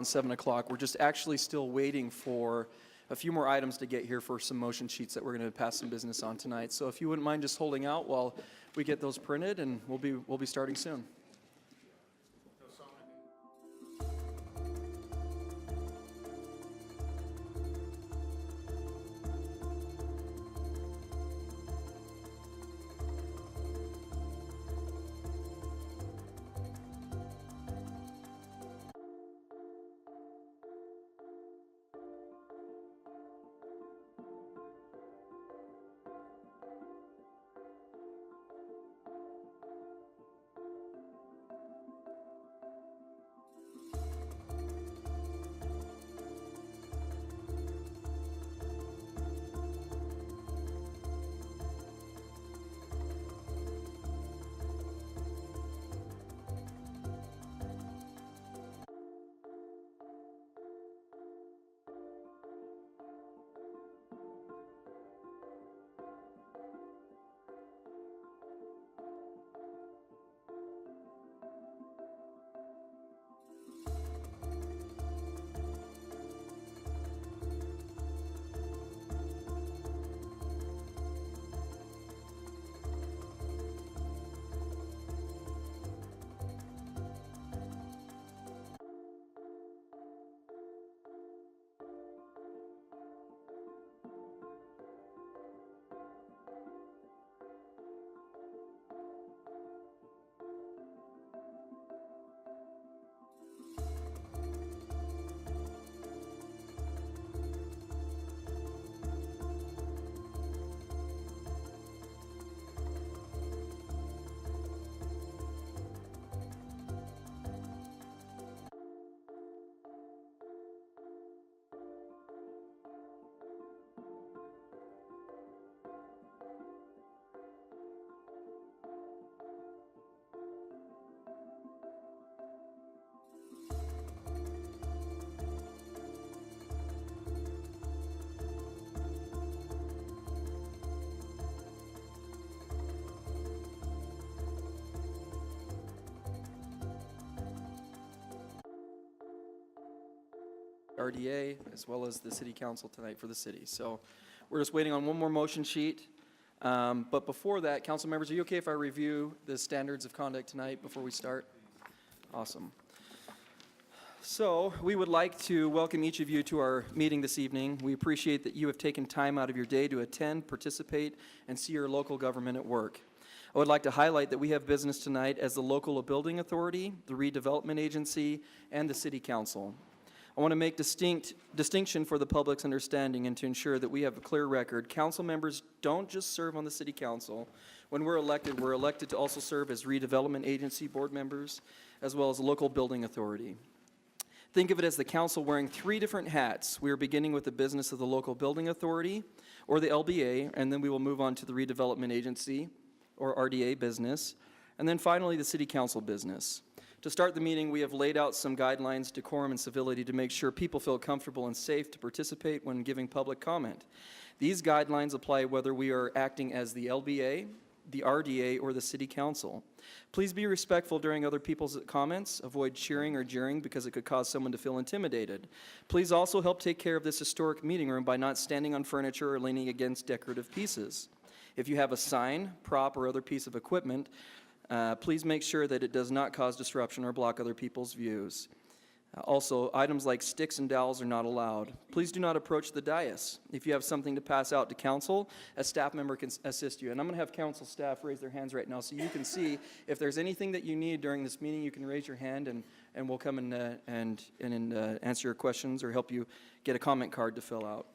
7 o'clock. We're just actually still waiting for a few more items to get here for some motion sheets that we're going to pass some business on tonight. So if you wouldn't mind just holding out while we get those printed, and we'll be starting soon. RDA, as well as the City Council tonight for the city. So we're just waiting on one more motion sheet. But before that, council members, are you okay if I review the standards of conduct tonight before we start? Awesome. So we would like to welcome each of you to our meeting this evening. We appreciate that you have taken time out of your day to attend, participate, and see your local government at work. I would like to highlight that we have business tonight as the local building authority, the redevelopment agency, and the City Council. I want to make distinction for the public's understanding and to ensure that we have a clear record. Council members don't just serve on the City Council. When we're elected to also serve as redevelopment agency board members, as well as local building authority. Think of it as the council wearing 3 different hats. We are beginning with the business of the local building authority, or the LBA, and then we will move on to the redevelopment agency, or RDA business, and then finally the City Council business. To start the meeting, we have laid out some guidelines, decorum, and civility to make sure people feel comfortable and safe to participate when giving public comment. These guidelines apply whether we are acting as the LBA, the RDA, or the City Council. Please be respectful during other people's comments. Avoid cheering or jeering because it could cause someone to feel intimidated. Please also help take care of this historic meeting room by not standing on furniture or leaning against decorative pieces. If you have a sign, prop, or other piece of equipment, please make sure that it does not cause disruption or block other people's views. Also, items like sticks and dowels are not allowed. Please do not approach the dais. If you have something to pass out to council, a staff member can assist you. And I'm going to have council staff raise their hands right now so you can see if there's anything that you need during this meeting, you can raise your hand and we'll come and answer your questions or help you get a comment card to fill out.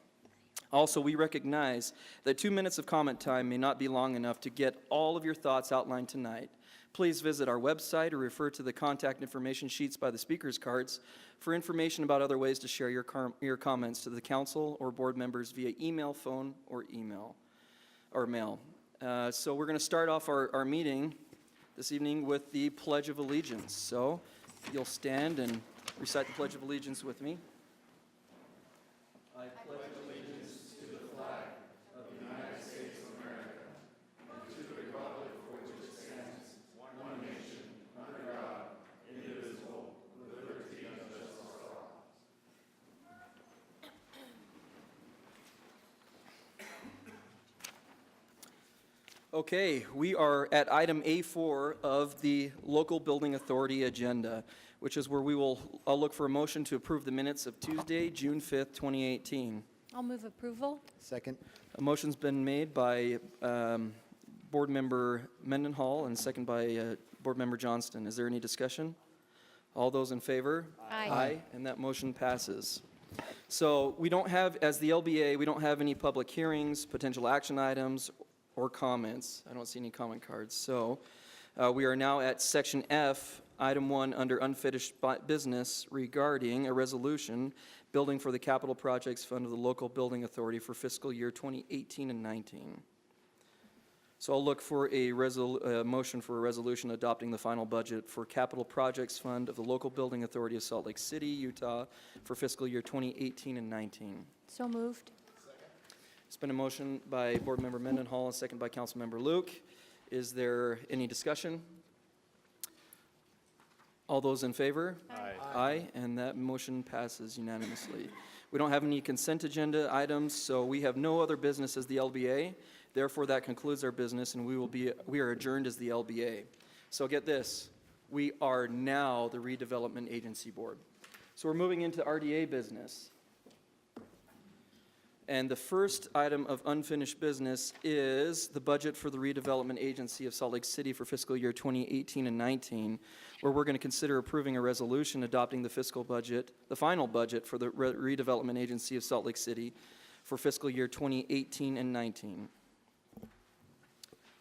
Also, we recognize that 2 minutes of comment time may not be long enough to get all of your thoughts outlined tonight. Please visit our website or refer to the contact information sheets by the speaker's cards for information about other ways to share your comments to the council or board members via email, phone, or mail. So we're going to start off our meeting this evening with the Pledge of Allegiance. So you'll stand and recite the Pledge of Allegiance with me. I pledge allegiance to the flag of the United States of America and to the republic for which it stands, one nation, under God, indivisible, with liberty and justice for all. Okay, we are at item A4 of the Local Building Authority agenda, which is where I'll look for a motion to approve the minutes of Tuesday, June 5th, 2018. I'll move approval. Second. A motion's been made by Board Member Mendenhall and second by Board Member Johnston. Is there any discussion? All those in favor? Aye. And that motion passes. So we don't have, as the LBA, we don't have any public hearings, potential action items, or comments. I don't see any comment cards. So we are now at Section F, Item 1, under unfinished business regarding a resolution building for the Capital Projects Fund of the Local Building Authority for fiscal year 2018 and 19. So I'll look for a motion for a resolution adopting the final budget for Capital Projects Fund of the Local Building Authority of Salt Lake City, Utah for fiscal year 2018 and 19. So moved. It's been a motion by Board Member Mendenhall and second by Councilmember Luke. Is there any discussion? All those in favor? Aye. Aye, and that motion passes unanimously. We don't have any consent agenda items, so we have no other business as the LBA. Therefore, that concludes our business, and we are adjourned as the LBA. So get this, we are now the Redevelopment Agency Board. So we're moving into RDA business. And the first item of unfinished business is the budget for the Redevelopment Agency of Salt Lake City for fiscal year 2018 and 19, where we're going to consider approving a resolution adopting the fiscal budget, the final budget for the Redevelopment Agency of Salt Lake City for fiscal year 2018 and 19.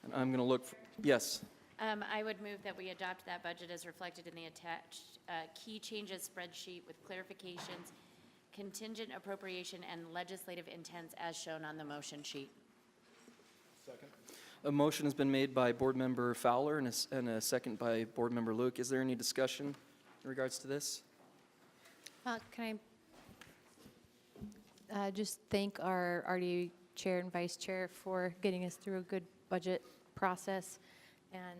And I'm going to look, yes. I would move that we adopt that budget as reflected in the attached key changes spreadsheet with clarifications, contingent appropriation, and legislative intents as shown on the motion sheet. Second. A motion has been made by Board Member Fowler and a second by Board Member Luke. Is there any discussion in regards to this? Can I just thank our RDA Chair and Vice Chair for getting us through a good budget process, and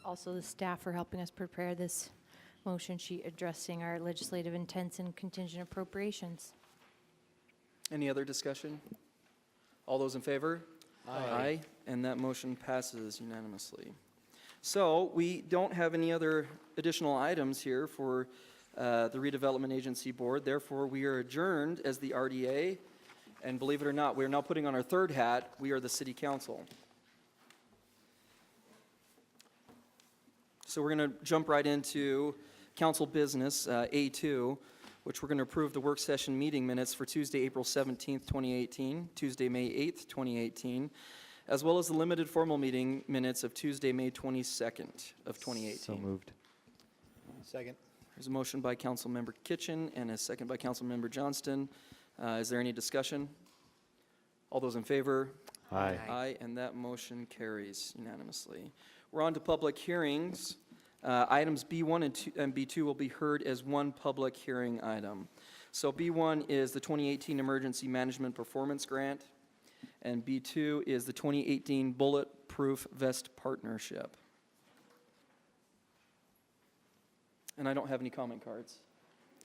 also the staff for helping us prepare this motion sheet addressing our legislative intents and contingent appropriations. Any other discussion? All those in favor? Aye. And that motion passes unanimously. So we don't have any other additional items here for the Redevelopment Agency Board. Therefore, we are adjourned as the RDA. And believe it or not, we are now putting on our third hat. We are the City Council. So we're going to jump right into council business, A2, which we're going to approve the work session meeting minutes for Tuesday, April 17th, 2018, Tuesday, May 8th, 2018, as well as the limited formal meeting minutes of Tuesday, May 22nd of 2018. So moved. Second. There's a motion by Councilmember Kitchen and a second by Councilmember Johnston. Is there any discussion? All those in favor? Aye. Aye, and that motion carries unanimously. We're on to public hearings. Items B1 and B2 will be heard as one public hearing item. So B1 is the 2018 Emergency Management Performance Grant, and B2 is the 2018 Bulletproof Vest Partnership. And I don't have any comment cards.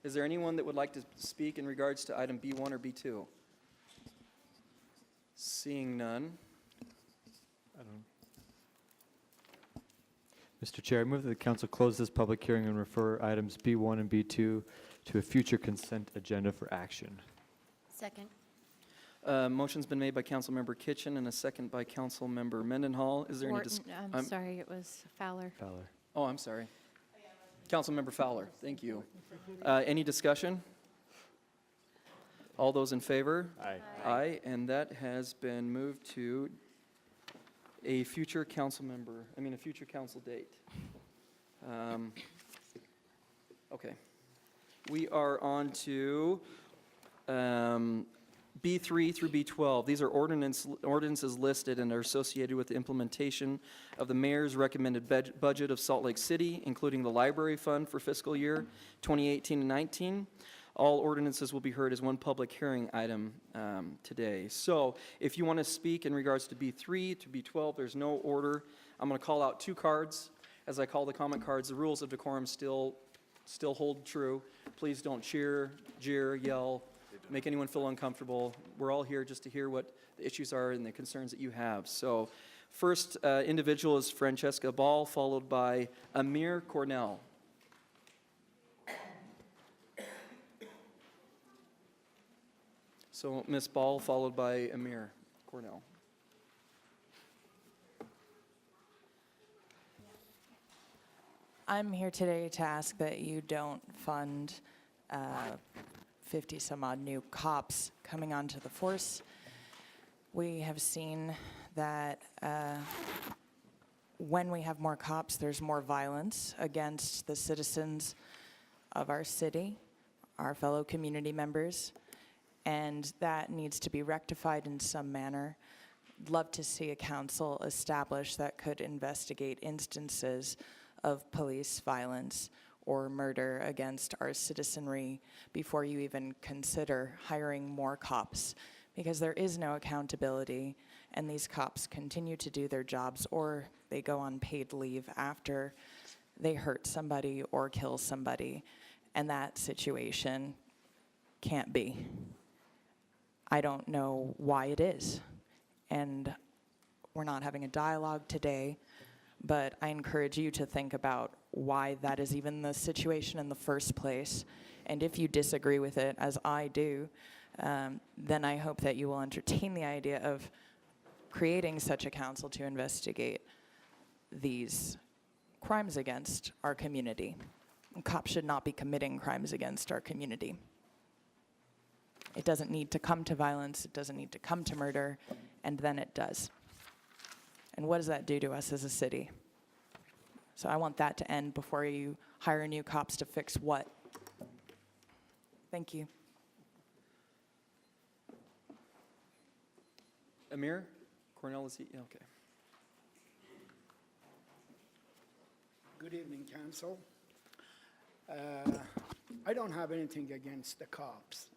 Is there anyone that would like to speak in regards to item B1 or B2? Seeing none. Mr. Chair, I move that the council close this public hearing and refer items B1 and B2 to a future consent agenda for action. Second. Motion's been made by Councilmember Kitchen and a second by Councilmember Mendenhall. Is there any I'm sorry, it was Fowler. Fowler. Oh, I'm sorry. Councilmember Fowler, thank you. Any discussion? All those in favor? Aye. Aye, and that has been moved to a future council date. Okay. We are on to B3 through B12. These are ordinances listed and are associated with the implementation of the mayor's recommended budget of Salt Lake City, including the library fund for fiscal year 2018 and 19. All ordinances will be heard as one public hearing item today. So if you want to speak in regards to B3 to B12, there's no order. I'm going to call out two cards. As I call the comment cards, the rules of decorum still hold true. Please don't cheer, jeer, yell, make anyone feel uncomfortable. We're all here just to hear what the issues are and the concerns that you have. So first individual is Francesca Ball, followed by Amir Cornell. So Ms. Ball, followed by Amir Cornell. I'm here today to ask that you don't fund 50 some odd new cops coming onto the force. We have seen that when we have more cops, there's more violence against the citizens of our city, our fellow community members, and that needs to be rectified in some manner. Love to see a council established that could investigate instances of police violence or murder against our citizenry before you even consider hiring more cops, because there is no accountability and these cops continue to do their jobs or they go on paid leave after they hurt somebody or kill somebody, and that situation can't be. I don't know why it is, and we're not having a dialogue today, but I encourage you to think about why that is even the situation in the first place. And if you disagree with it, as I do, then I hope that you will entertain the idea of creating such a council to investigate these crimes against our community. Cops should not be committing crimes against our community. It doesn't need to come to violence, it doesn't need to come to murder, and then it does. And what does that do to us as a city? So I want that to end before you hire new cops to fix what? Thank you. Amir Cornell, is he? Yeah, okay. Good evening, Council. I don't have anything against the cops.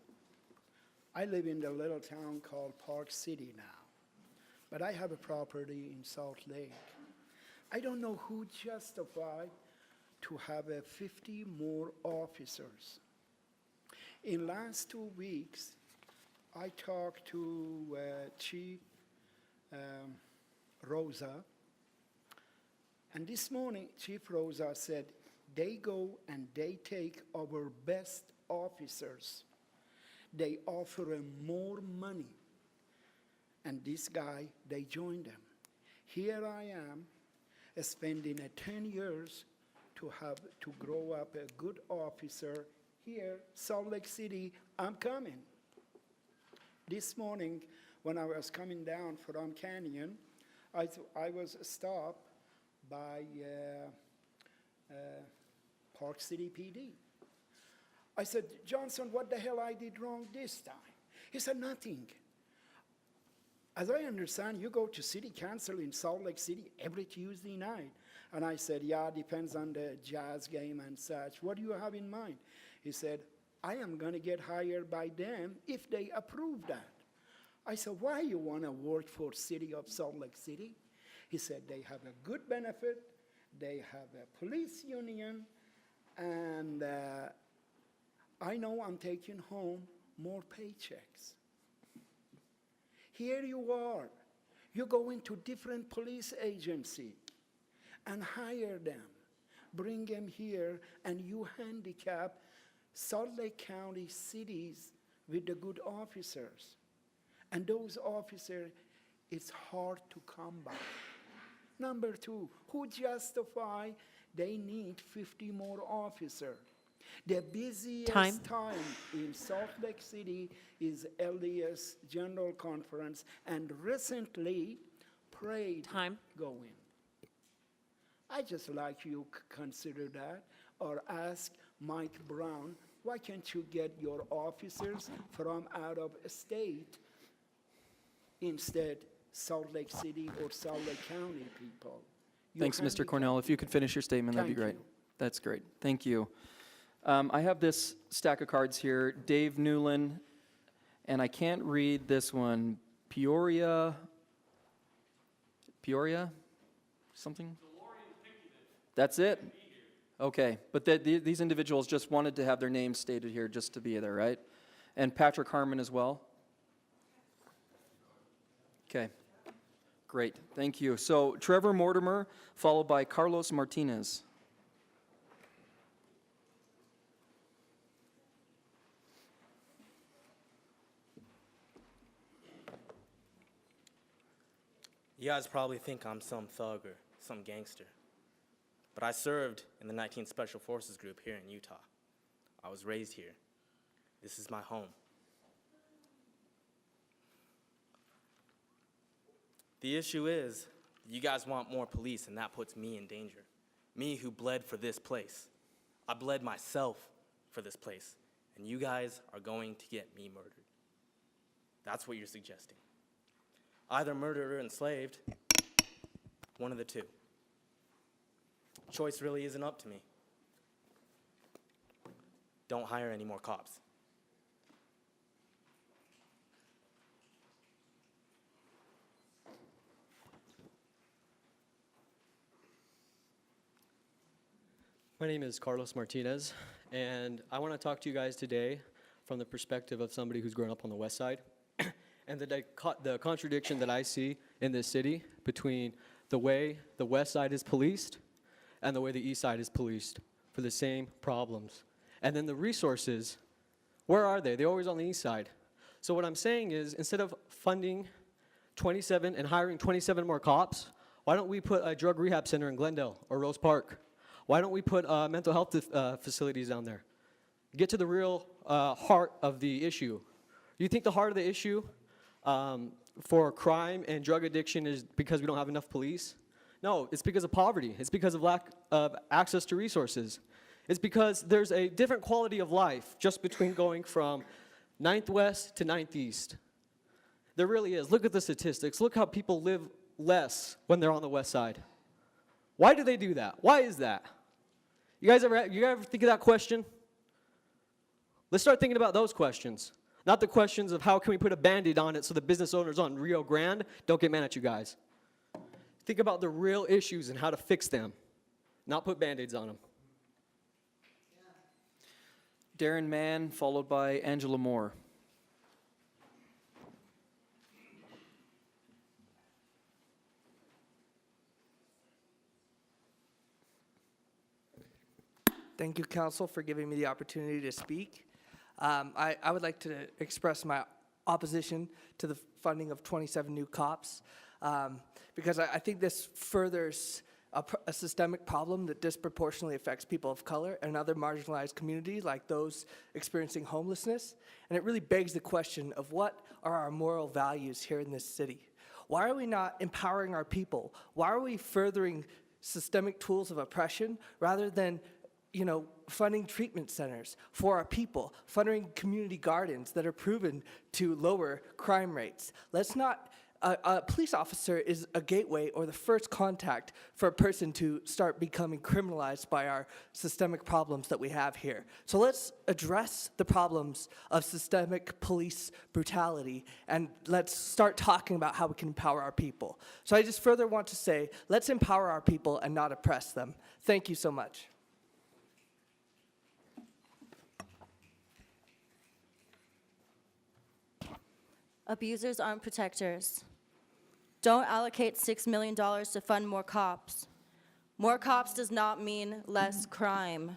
I live in the little town called Park City now, but I have a property in Salt Lake. I don't know who justified to have 50 more officers. In last 2 weeks, I talked to Chief Rosa, and this morning, Chief Rosa said, they go and they take our best officers. They offer them more money. And this guy, they joined them. Here I am, spending 10 years to grow up a good officer. Here, Salt Lake City, I'm coming. This morning, when I was coming down from Canyon, I was stopped by Park City PD. I said, Johnson, what the hell I did wrong this time? He said, nothing. As I understand, you go to city council in Salt Lake City every Tuesday night. And I said, yeah, depends on the Jazz game and such. What do you have in mind? He said, I am going to get hired by them if they approve that. I said, why you want to work for city of Salt Lake City? He said, they have a good benefit, they have a police union, and I know I'm taking home more paychecks. Here you are. You go into different police agency and hire them, bring them here, and you handicap Salt Lake County cities with the good officers. And those officers, it's hard to come by. Number two, who justify they need 50 more officers? The busiest time in Salt Lake City is LDS General Conference, and recently Parade going. I just like you consider that, or ask Mike Brown, why can't you get your officers from out of state instead Salt Lake City or Salt Lake County people? Thanks, Mr. Cornell. If you could finish your statement, that'd be great. Thank you. That's great. Thank you. I have this stack of cards here. Dave Newland, and I can't read this one. Peoria, something? That's it? Okay, but these individuals just wanted to have their names stated here just to be there, right? And Patrick Harmon as well? Okay, great, thank you. So Trevor Mortimer, followed by Carlos Martinez. You guys probably think I'm some thug or some gangster, but I served in the 19th Special Forces Group here in Utah. I was raised here. This is my home. The issue is, you guys want more police, and that puts me in danger. Me who bled for this place. I bled myself for this place, and you guys are going to get me murdered. That's what you're suggesting. Either murdered or enslaved, one of the two. Choice really isn't up to me. Don't hire any more cops. My name is Carlos Martinez, and I want to talk to you guys today from the perspective of somebody who's grown up on the west side. And the contradiction that I see in this city between the way the west side is policed and the way the east side is policed for the same problems. And then the resources, where are they? They're always on the east side. So what I'm saying is, instead of funding 27 and hiring 27 more cops, why don't we put a drug rehab center in Glendale or Rose Park? Why don't we put mental health facilities down there? Get to the real heart of the issue. You think the heart of the issue for crime and drug addiction is because we don't have enough police? No, it's because of poverty. It's because of lack of access to resources. It's because there's a different quality of life just between going from 9th West to 9th East. There really is. Look at the statistics. Look how people live less when they're on the west side. Why do they do that? Why is that? You guys ever think of that question? Let's start thinking about those questions. Not the questions of how can we put a Band-Aid on it so the business owners on Rio Grande don't get mad at you guys. Think about the real issues and how to fix them, not put Band-Aids on them. Darren Mann, followed by Angela Moore. Thank you, Council, for giving me the opportunity to speak. I would like to express my opposition to the funding of 27 new cops because I think this furthers a systemic problem that disproportionately affects people of color and other marginalized communities like those experiencing homelessness. And it really begs the question of what are our moral values here in this city? Why are we not empowering our people? Why are we furthering systemic tools of oppression rather than funding treatment centers for our people, funding community gardens that are proven to lower crime rates? Let's not, a police officer is a gateway or the first contact for a person to start becoming criminalized by our systemic problems that we have here. So let's address the problems of systemic police brutality and let's start talking about how we can empower our people. So I just further want to say, let's empower our people and not oppress them. Thank you so much. Abusers aren't protectors. Don't allocate $6 million to fund more cops. More cops does not mean less crime.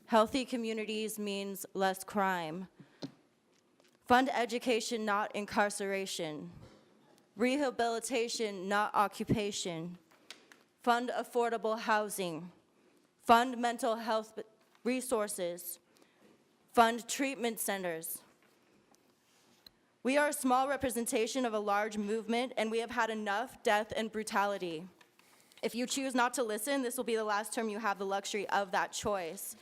Healthy communities means less crime. Fund education, not incarceration. Rehabilitation, not occupation. Fund affordable housing. Fund mental health resources. Fund treatment centers. We are a small representation of a large movement, and we have had enough death and brutality. If you choose not to listen, this will be the last term you have the luxury of that choice.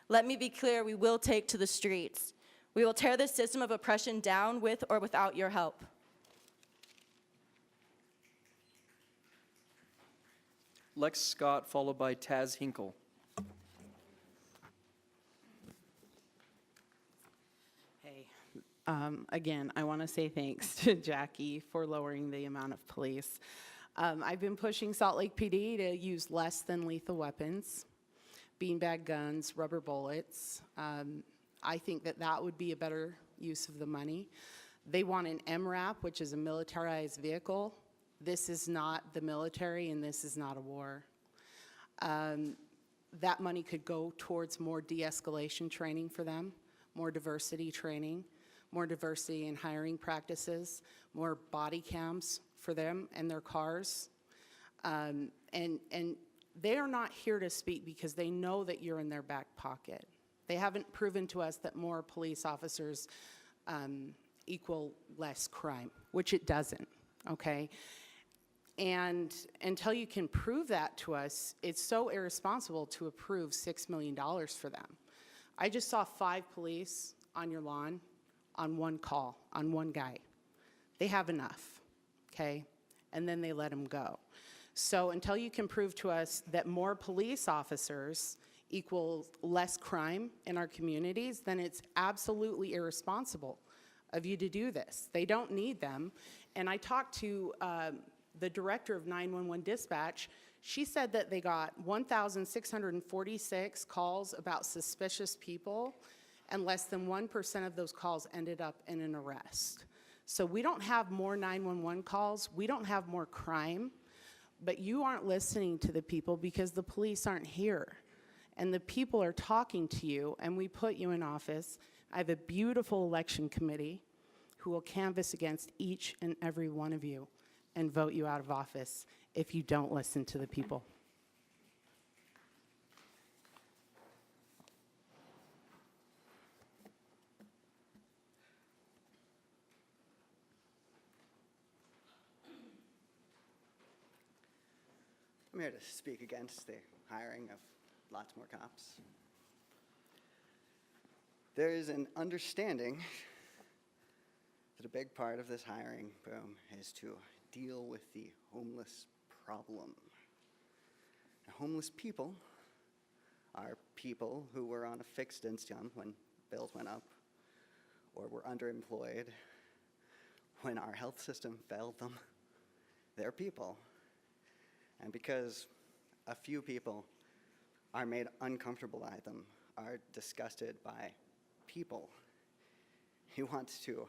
Let me be clear, we will take to the streets. We will tear this system of oppression down with or without your help. Lex Scott, followed by Taz Hinkle. Again, I want to say thanks to Jackie for lowering the amount of police. I've been pushing Salt Lake PD to use less than lethal weapons, beanbag guns, rubber bullets. I think that that would be a better use of the money. They want an MRAP, which is a militarized vehicle. This is not the military, and this is not a war. That money could go towards more de-escalation training for them, more diversity training, more diversity in hiring practices, more body cams for them and their cars. And they are not here to speak because they know that you're in their back pocket. They haven't proven to us that more police officers equal less crime, which it doesn't, okay? And until you can prove that to us, it's so irresponsible to approve $6 million for them. I just saw 5 police on your lawn on one call, on one guy. They have enough, okay? And then they let him go. So until you can prove to us that more police officers equals less crime in our communities, then it's absolutely irresponsible of you to do this. They don't need them. And I talked to the director of 911 dispatch. She said that they got 1,646 calls about suspicious people, and less than 1% of those calls ended up in an arrest. So we don't have more 911 calls. We don't have more crime. But you aren't listening to the people because the police aren't here. And the people are talking to you, and we put you in office. I have a beautiful election committee who will canvass against each and every one of you and vote you out of office if you don't listen to the people. I'm here to speak against the hiring of lots more cops. There is an understanding that a big part of this hiring boom is to deal with the homeless problem. Now, homeless people are people who were on a fixed income when bills went up, or were underemployed when our health system failed them. They're people. And because a few people are made uncomfortable by them, are disgusted by people, he wants to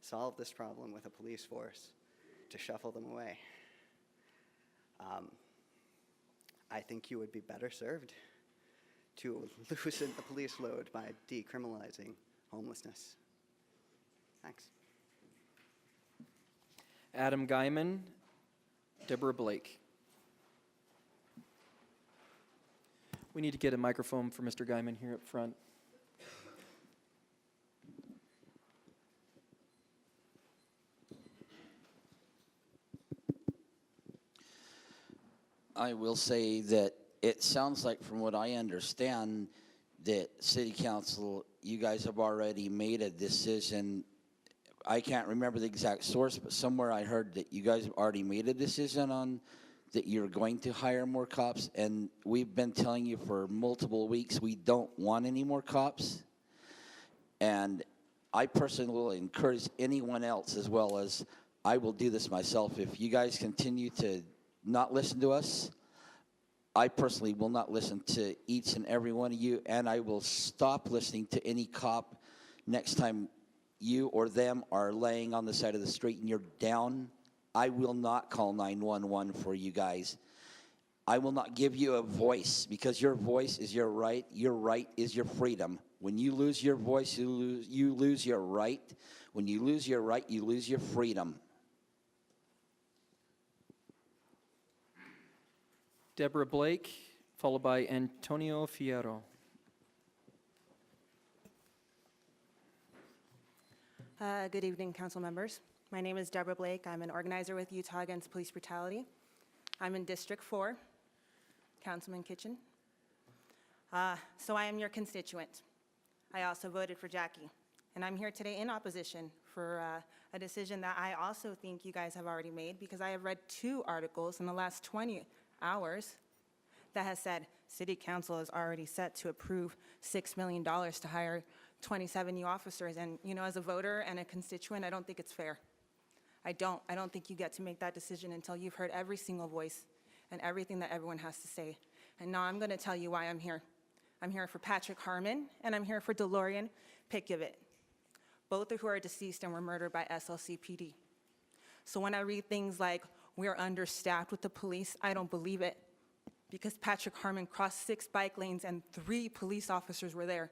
solve this problem with a police force to shuffle them away. I think you would be better served to loosen the police load by decriminalizing homelessness. Thanks. Adam Guyman, Deborah Blake. We need to get a microphone for Mr. Guyman here up front. I will say that it sounds like, from what I understand, that City Council, you guys have already made a decision. I can't remember the exact source, but somewhere I heard that you guys have already made a decision on that you're going to hire more cops, and we've been telling you for multiple weeks we don't want any more cops. And I personally will encourage anyone else, as well as I will do this myself, if you guys continue to not listen to us, I personally will not listen to each and every one of you, and I will stop listening to any cop next time you or them are laying on the side of the street and you're down. I will not call 911 for you guys. I will not give you a voice, because your voice is your right. Your right is your freedom. When you lose your voice, you lose your right. When you lose your right, you lose your freedom. Deborah Blake, followed by Antonio Fierro. Good evening, council members. My name is Deborah Blake. I'm an organizer with Utah Against Police Brutality. I'm in District 4, Councilman Kitchen. So I am your constituent. I also voted for Jackie, and I'm here today in opposition for a decision that I also think you guys have already made, because I have read 2 articles in the last 20 hours that has said City Council is already set to approve $6 million to hire 27 new officers. And, you know, as a voter and a constituent, I don't think it's fair. I don't think you get to make that decision until you've heard every single voice and everything that everyone has to say. And now I'm going to tell you why I'm here. I'm here for Patrick Harmon, and I'm here for DeLorean Pickivett. both of who are deceased and were murdered by SLCPD. So when I read things like, we are understaffed with the police, I don't believe it. Because Patrick Harmon crossed 6 bike lanes and 3 police officers were there.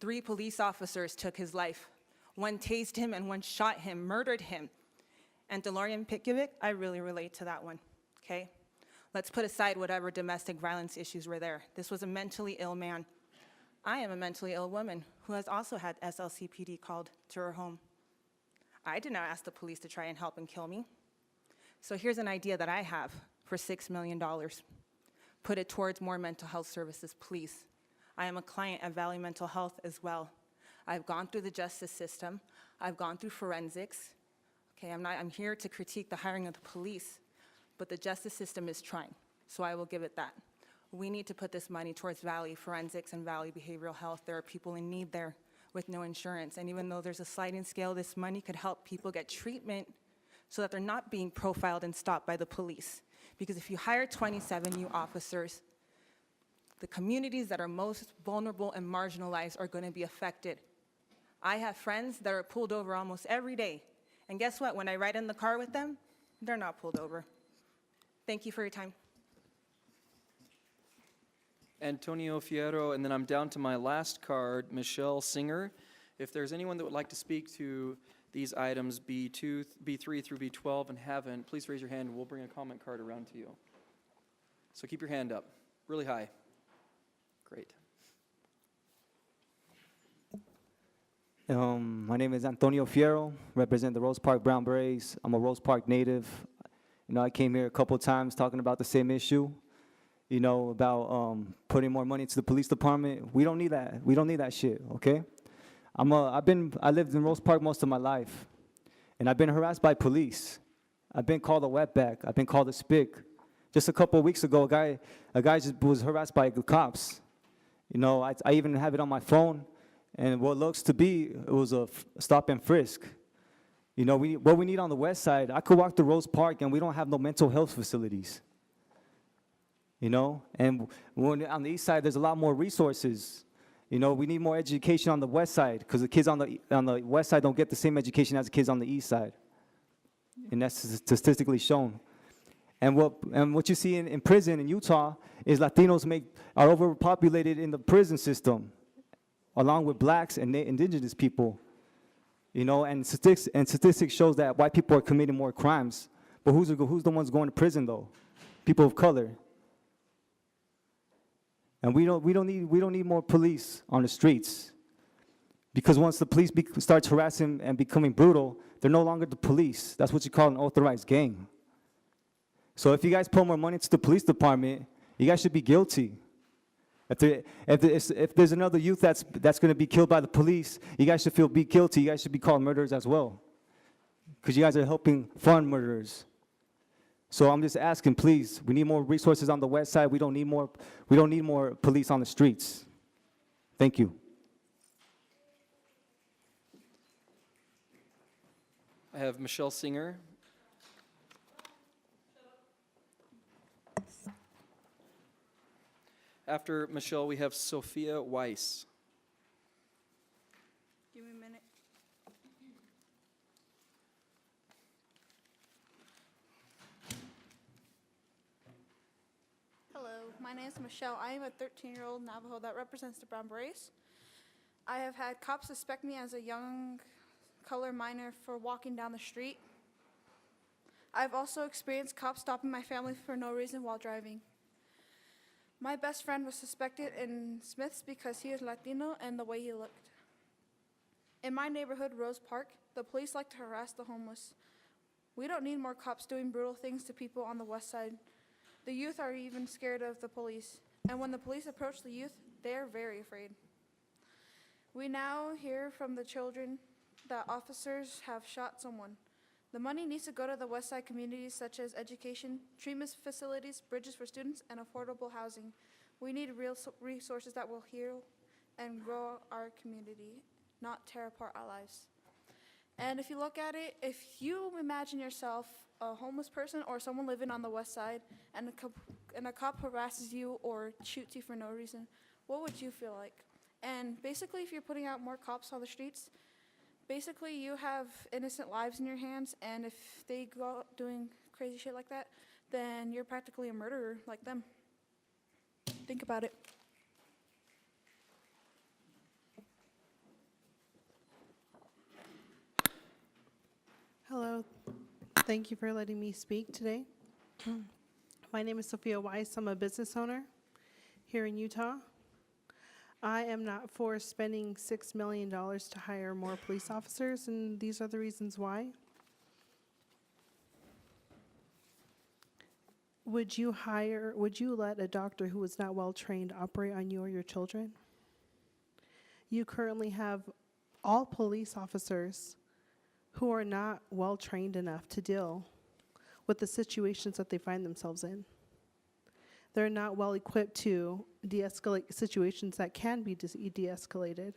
3 police officers took his life. 1 tased him and 1 shot him, murdered him. And DeLorean Pitkovic, I really relate to that one, okay? Let's put aside whatever domestic violence issues were there. This was a mentally ill man. I am a mentally ill woman who has also had SLCPD called to her home. I did not ask the police to try and help and kill me. So here's an idea that I have for $6 million. Put it towards more mental health services, please. I am a client of Valley Mental Health as well. I've gone through the justice system. I've gone through forensics. Okay, I'm here to critique the hiring of the police, but the justice system is trying, so I will give it that. We need to put this money towards Valley Forensics and Valley Behavioral Health. There are people in need there with no insurance, and even though there's a sliding scale, this money could help people get treatment so that they're not being profiled and stopped by the police. Because if you hire 27 new officers, the communities that are most vulnerable and marginalized are going to be affected. I have friends that are pulled over almost every day. And guess what? When I ride in the car with them, they're not pulled over. Thank you for your time. Antonio Fierro, and then I'm down to my last card, Michelle Singer. If there's anyone that would like to speak to these items, B2, B3 through B12, and haven't, please raise your hand, and we'll bring a comment card around to you. So keep your hand up, really high. Great. My name is Antonio Fierro, represent the Rose Park Brown Berets. I'm a Rose Park native. You know, I came here a couple times talking about the same issue, you know, about putting more money into the police department. We don't need that. We don't need that shit, okay? I lived in Rose Park most of my life, and I've been harassed by police. I've been called a wetback. I've been called a spick. Just a couple of weeks ago, a guy just was harassed by the cops. You know, I even have it on my phone. And what looks to be, it was a stop and frisk. You know, what we need on the west side, I could walk to Rose Park and we don't have no mental health facilities. You know, and on the east side, there's a lot more resources. You know, we need more education on the west side because the kids on the west side don't get the same education as the kids on the east side. And that's statistically shown. And what you see in prison in Utah is Latinos are overpopulated in the prison system, along with blacks and indigenous people, you know, and statistics shows that white people are committing more crimes. But who's the ones going to prison though? People of color. And we don't need more police on the streets, because once the police starts harassing and becoming brutal, they're no longer the police. That's what you call an authorized gang. So if you guys put more money into the police department, you guys should be guilty. If there's another youth that's going to be killed by the police, you guys should be guilty. You guys should be called murderers as well, because you guys are helping fund murderers. So I'm just asking, please, we need more resources on the west side. We don't need more police on the streets. Thank you. I have Michelle Singer. After Michelle, we have Sophia Weiss. Give me a minute. Hello, my name is Michelle. I am a 13-year-old Navajo that represents the Brown Berets. I have had cops suspect me as a young color minor for walking down the street. I've also experienced cops stopping my family for no reason while driving. My best friend was suspected in Smith's because he is Latino and the way he looked. In my neighborhood, Rose Park, the police like to harass the homeless. We don't need more cops doing brutal things to people on the west side. The youth are even scared of the police, and when the police approach the youth, they are very afraid. We now hear from the children that officers have shot someone. The money needs to go to the west side communities such as education, treatment facilities, bridges for students, and affordable housing. We need real resources that will heal and grow our community, not tear apart our lives. And if you look at it, if you imagine yourself a homeless person or someone living on the west side and a cop harasses you or shoots you for no reason, what would you feel like? And basically, if you're putting out more cops on the streets, basically you have innocent lives in your hands, and if they go out doing crazy shit like that, then you're practically a murderer like them. Think about it. Hello. Thank you for letting me speak today. My name is Sophia Weiss. I'm a business owner here in Utah. I am not for spending $6 million to hire more police officers, and these are the reasons why. Would you let a doctor who is not well trained operate on you or your children? You currently have all police officers who are not well trained enough to deal with the situations that they find themselves in. They're not well equipped to de-escalate situations that can be de-escalated.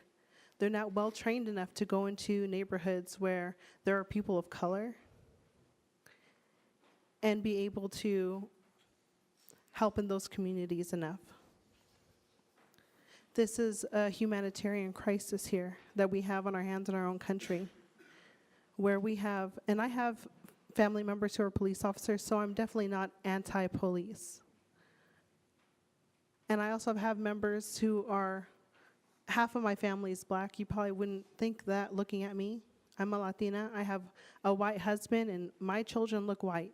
They're not well trained enough to go into neighborhoods where there are people of color and be able to help in those communities enough. This is a humanitarian crisis here that we have on our hands in our own country, where we have, and I have family members who are police officers, so I'm definitely not anti-police. And I also have members who are, half of my family is black. You probably wouldn't think that looking at me. I'm a Latina. I have a white husband, and my children look white.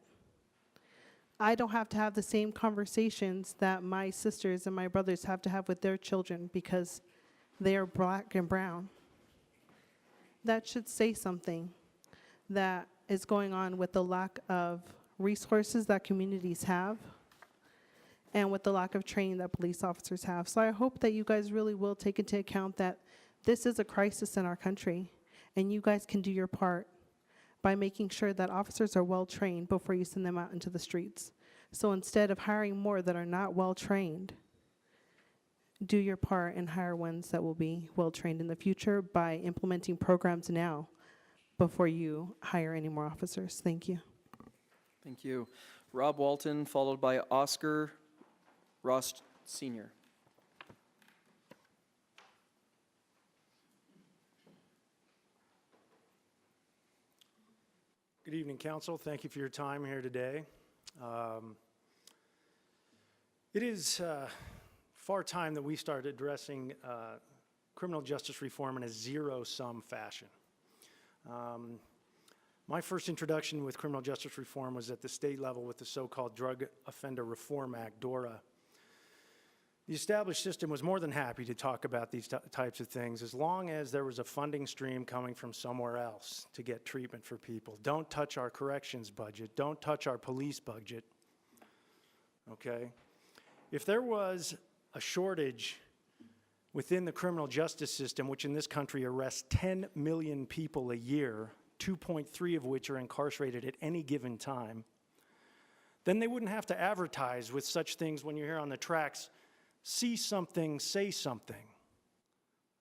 I don't have to have the same conversations that my sisters and my brothers have to have with their children because they are black and brown. That should say something that is going on with the lack of resources that communities have and with the lack of training that police officers have. So I hope that you guys really will take into account that this is a crisis in our country, and you guys can do your part by making sure that officers are well trained before you send them out into the streets. So instead of hiring more that are not well trained, do your part and hire ones that will be well trained in the future by implementing programs now before you hire any more officers. Thank you. Thank you. Rob Walton, followed by Oscar Ross Sr. Good evening, Council. Thank you for your time here today. It is far time that we start addressing criminal justice reform in a zero-sum fashion. My first introduction with criminal justice reform was at the state level with the so-called Drug Offender Reform Act, DORA. The established system was more than happy to talk about these types of things as long as there was a funding stream coming from somewhere else to get treatment for people. Don't touch our corrections budget. Don't touch our police budget. Okay? If there was a shortage within the criminal justice system, which in this country arrests 10 million people a year, 2.3 of which are incarcerated at any given time, then they wouldn't have to advertise with such things when you're here on the tracks, see something, say something.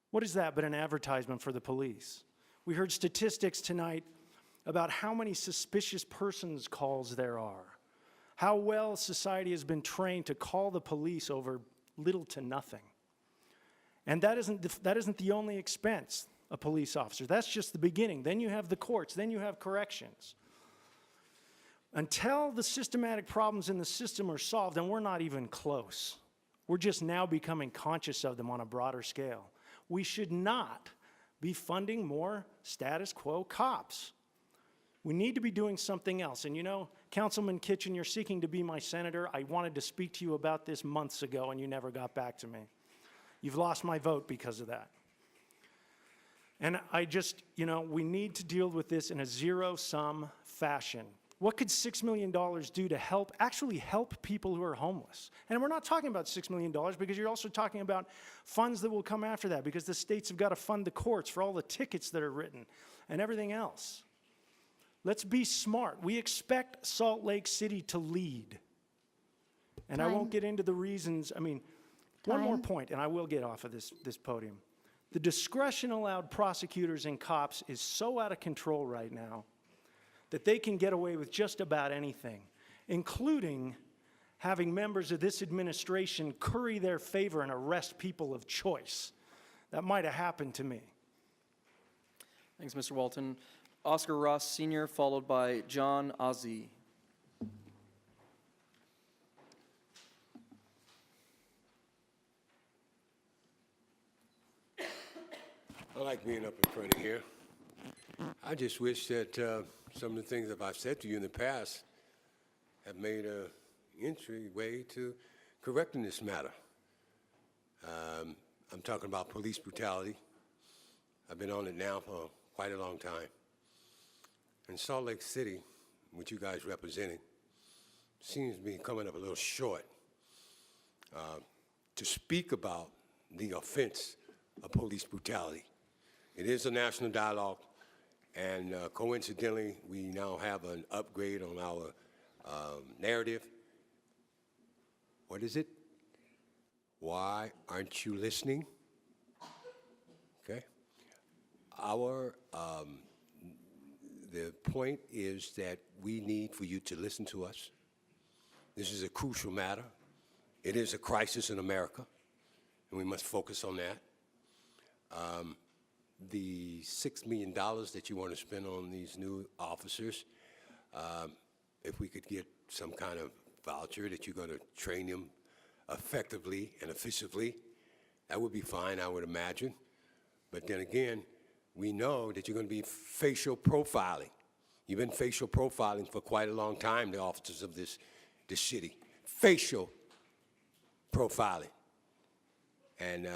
What is that but an advertisement for the police? We heard statistics tonight about how many suspicious persons calls there are, how well society has been trained to call the police over little to nothing. And that isn't the only expense of police officers. That's just the beginning. Then you have the courts, then you have corrections. Until the systematic problems in the system are solved, and we're not even close. We're just now becoming conscious of them on a broader scale. We should not be funding more status quo cops. We need to be doing something else. And you know, Councilman Kitchen, you're seeking to be my senator. I wanted to speak to you about this months ago, and you never got back to me. You've lost my vote because of that. And I just, you know, we need to deal with this in a zero-sum fashion. What could $6 million do to actually help people who are homeless? And we're not talking about $6 million because you're also talking about funds that will come after that because the states have got to fund the courts for all the tickets that are written and everything else. Let's be smart. We expect Salt Lake City to lead. And I won't get into the reasons. I mean, one more point, and I will get off of this podium. The discretion allowed prosecutors and cops is so out of control right now that they can get away with just about anything, including having members of this administration curry their favor and arrest people of choice. That might have happened to me. Thanks, Mr. Walton. Oscar Ross Sr., followed by John Ozzie. I like being up in front of here. I just wish that some of the things that I've said to you in the past have made an entryway to correcting this matter. I'm talking about police brutality. I've been on it now for quite a long time. And Salt Lake City, which you guys representing, seems to be coming up a little short to speak about the offense of police brutality. It is a national dialogue, and coincidentally, we now have an upgrade on our narrative. What is it? Why aren't you listening? Okay. The point is that we need for you to listen to us. This is a crucial matter. It is a crisis in America, and we must focus on that. The $6 million that you want to spend on these new officers, if we could get some kind of voucher that you're going to train them effectively and efficiently, that would be fine, I would imagine. But then again, we know that you're going to be facial profiling. You've been facial profiling for quite a long time, the officers of this city. Facial profiling. And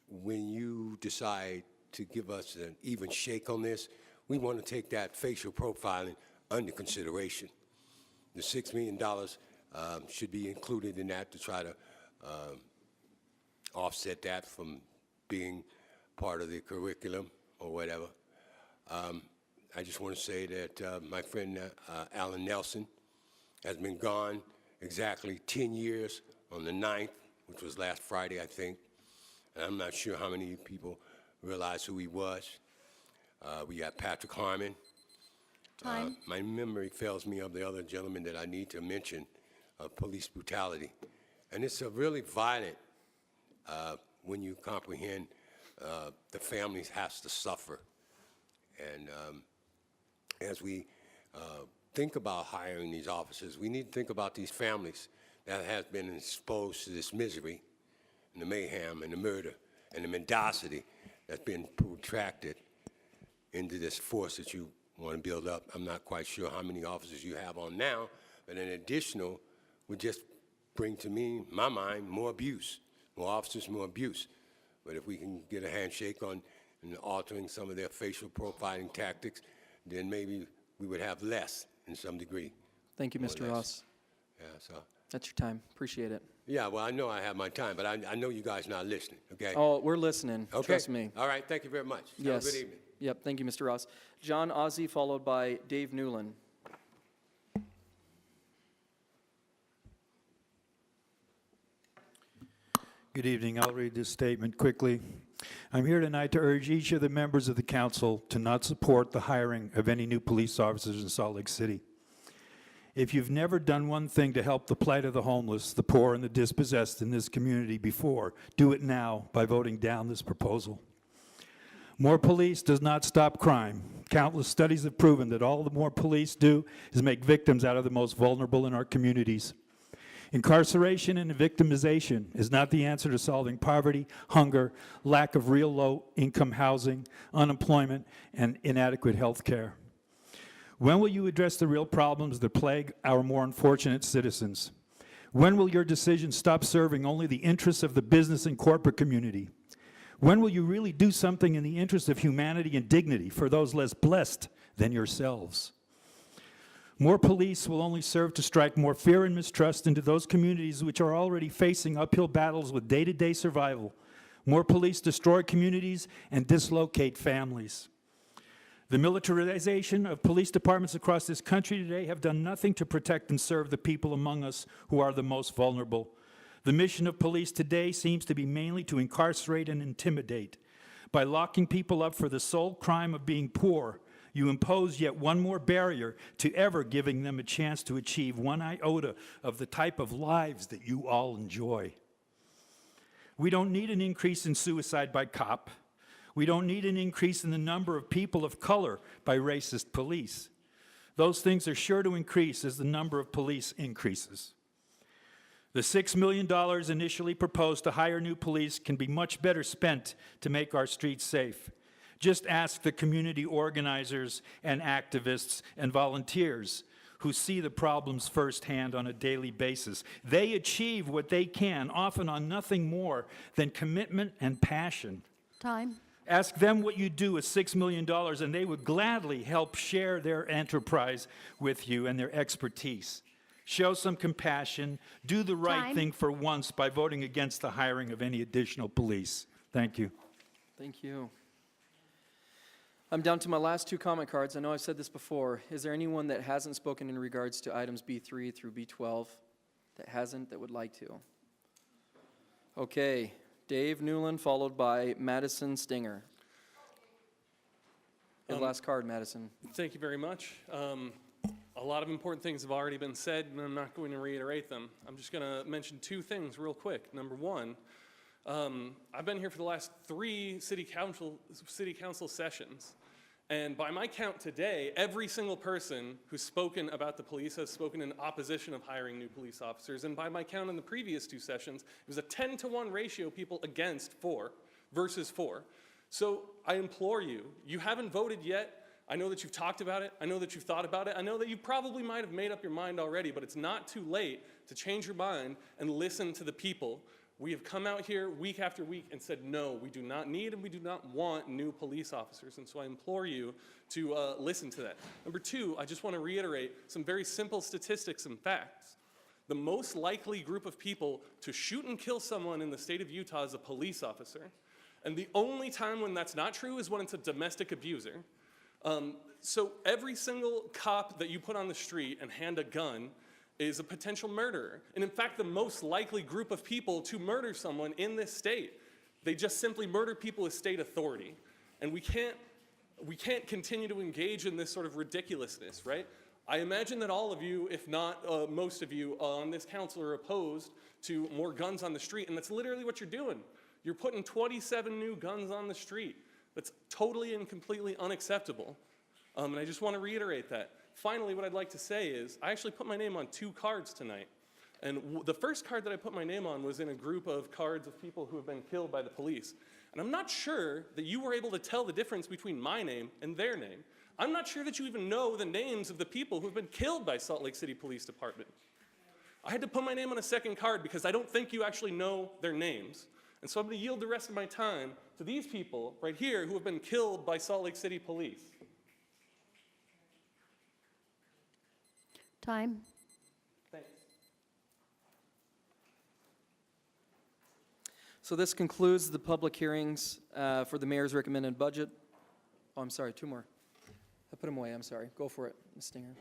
when you decide to give us an even shake on this, we want to take that facial profiling under consideration. The $6 million should be included in that to try to offset that from being part of the curriculum or whatever. I just want to say that my friend Alan Nelson has been gone exactly 10 years on the 9th, which was last Friday, I think. And I'm not sure how many people realize who he was. We got Patrick Harmon. Time. My memory fails me of the other gentleman that I need to mention of police brutality. And it's a really violent when you comprehend the families has to suffer. And as we think about hiring these officers, we need to think about these families that have been exposed to this misery and the mayhem and the murder and the mendacity that's been protracted into this force that you want to build up. I'm not quite sure how many officers you have on now, but an additional would just bring to me, my mind, more abuse, more officers, more abuse. But if we can get a handshake on altering some of their facial profiling tactics, then maybe we would have less in some degree. Thank you, Mr. Ross. Yeah, so. That's your time. Appreciate it. Yeah, well, I know I have my time, but I know you guys not listening, okay? Oh, we're listening. Okay. Trust me. All right, thank you very much. Yes. Have a good evening. Yep, thank you, Mr. Ross. John Ozzie, followed by Dave Newland. Good evening. I'll read this statement quickly. I'm here tonight to urge each of the members of the council to not support the hiring of any new police officers in Salt Lake City. If you've never done one thing to help the plight of the homeless, the poor, and the dispossessed in this community before, do it now by voting down this proposal. More police does not stop crime. Countless studies have proven that all the more police do is make victims out of the most vulnerable in our communities. Incarceration and victimization is not the answer to solving poverty, hunger, lack of real low-income housing, unemployment, and inadequate health care. When will you address the real problems that plague our more unfortunate citizens? When will your decisions stop serving only the interests of the business and corporate community? When will you really do something in the interest of humanity and dignity for those less blessed than yourselves? More police will only serve to strike more fear and mistrust into those communities which are already facing uphill battles with day-to-day survival. More police destroy communities and dislocate families. The militarization of police departments across this country today have done nothing to protect and serve the people among us who are the most vulnerable. The mission of police today seems to be mainly to incarcerate and intimidate. By locking people up for the sole crime of being poor, you impose yet one more barrier to ever giving them a chance to achieve one iota of the type of lives that you all enjoy. We don't need an increase in suicide by cop. We don't need an increase in the number of people of color by racist police. Those things are sure to increase as the number of police increases. The $6 million initially proposed to hire new police can be much better spent to make our streets safe. Just ask the community organizers and activists and volunteers who see the problems firsthand on a daily basis. They achieve what they can, often on nothing more than commitment and passion. Time. Ask them what you do with $6 million, and they would gladly help share their enterprise with you and their expertise. Show some compassion. Do the right Time. thing for once by voting against the hiring of any additional police. Thank you. Thank you. I'm down to my last two comment cards. I know I've said this before. Is there anyone that hasn't spoken in regards to items B3 through B12 that would like to? Okay, Dave Newland, followed by Madison Stinger. Your last card, Madison. Thank you very much. A lot of important things have already been said, and I'm not going to reiterate them. I'm just going to mention two things real quick. Number one, I've been here for the last 3 city council sessions, and by my count today, every single person who's spoken about the police has spoken in opposition of hiring new police officers, and by my count in the previous 2 sessions, it was a 10-to-1 ratio people against 4 versus 4. So I implore you, you haven't voted yet. I know that you've talked about it. I know that you've thought about it. I know that you probably might have made up your mind already, but it's not too late to change your mind and listen to the people. We have come out here week after week and said, no, we do not need and we do not want new police officers. And so I implore you to listen to that. Number 2, I just want to reiterate some very simple statistics and facts. The most likely group of people to shoot and kill someone in the state of Utah is a police officer. And the only time when that's not true is when it's a domestic abuser. So every single cop that you put on the street and hand a gun is a potential murderer. And in fact, the most likely group of people to murder someone in this state, they just simply murder people with state authority. And we can't continue to engage in this sort of ridiculousness, right? I imagine that all of you, if not most of you on this council, are opposed to more guns on the street, and that's literally what you're doing. You're putting 27 new guns on the street. That's totally and completely unacceptable. And I just want to reiterate that. Finally, what I'd like to say is, I actually put my name on 2 cards tonight. And the first card that I put my name on was in a group of cards of people who have been killed by the police. And I'm not sure that you were able to tell the difference between my name and their name. I'm not sure that you even know the names of the people who have been killed by Salt Lake City Police Department. I had to put my name on a second card because I don't think you actually know their names. And so I'm going to yield the rest of my time to these people right here who have been killed by Salt Lake City Police. Time. Thanks. So this concludes the public hearings for the mayor's recommended budget. Oh, I'm sorry, 2 more. I put them away, I'm sorry. Go for it, Ms. Stinger.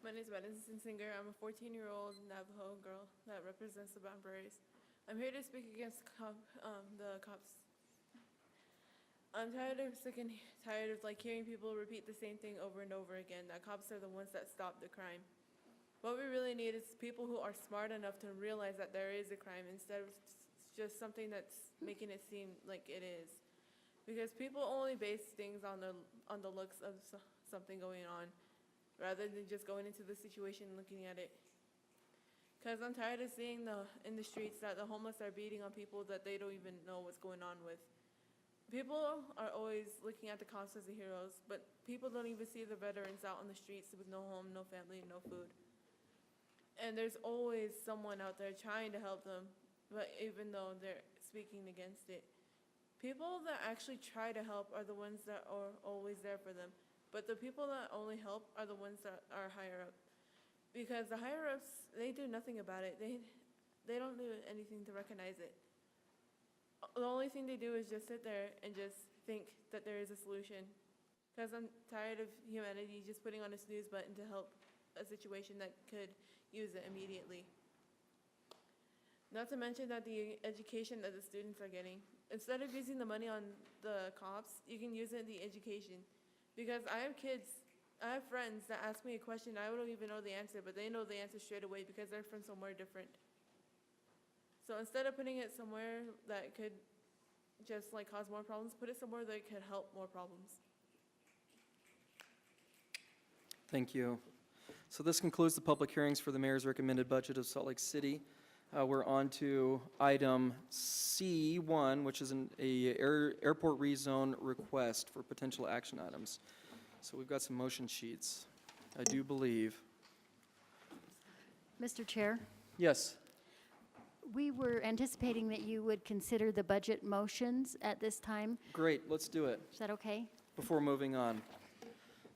My name is Madison Singer. I'm a 14-year-old Navajo girl that represents the Brown Berets. I'm here to speak against the cops. I'm tired of hearing people repeat the same thing over and over again, that cops are the ones that stop the crime. What we really need is people who are smart enough to realize that there is a crime instead of just something that's making it seem like it is. Because people only base things on the looks of something going on, rather than just going into the situation and looking at it. Because I'm tired of seeing in the streets that the homeless are beating on people that they don't even know what's going on with. People are always looking at the cops as the heroes, but people don't even see the veterans out on the streets with no home, no family, and no food. And there's always someone out there trying to help them, but even though they're speaking against it. People that actually try to help are the ones that are always there for them. But the people that only help are the ones that are higher up. Because the higher-ups, they do nothing about it. They don't do anything to recognize it. The only thing they do is just sit there and just think that there is a solution. Because I'm tired of humanity just putting on a snooze button to help a situation that could use it immediately. Not to mention that the education that the students are getting. Instead of using the money on the cops, you can use it in the education. Because I have friends that ask me a question, I don't even know the answer, but they know the answer straight away because they're from somewhere different. So instead of putting it somewhere that could just like cause more problems. Put it somewhere that could help more problems. Thank you. So this concludes the public hearings for the mayor's recommended budget of Salt Lake City. We're on to item C1, which is an airport rezone request for potential action items. So we've got some motion sheets, I do believe. Mr. Chair, Yes. we were anticipating that you would consider the budget motions at this time. Great, let's do it Is that okay? before moving on.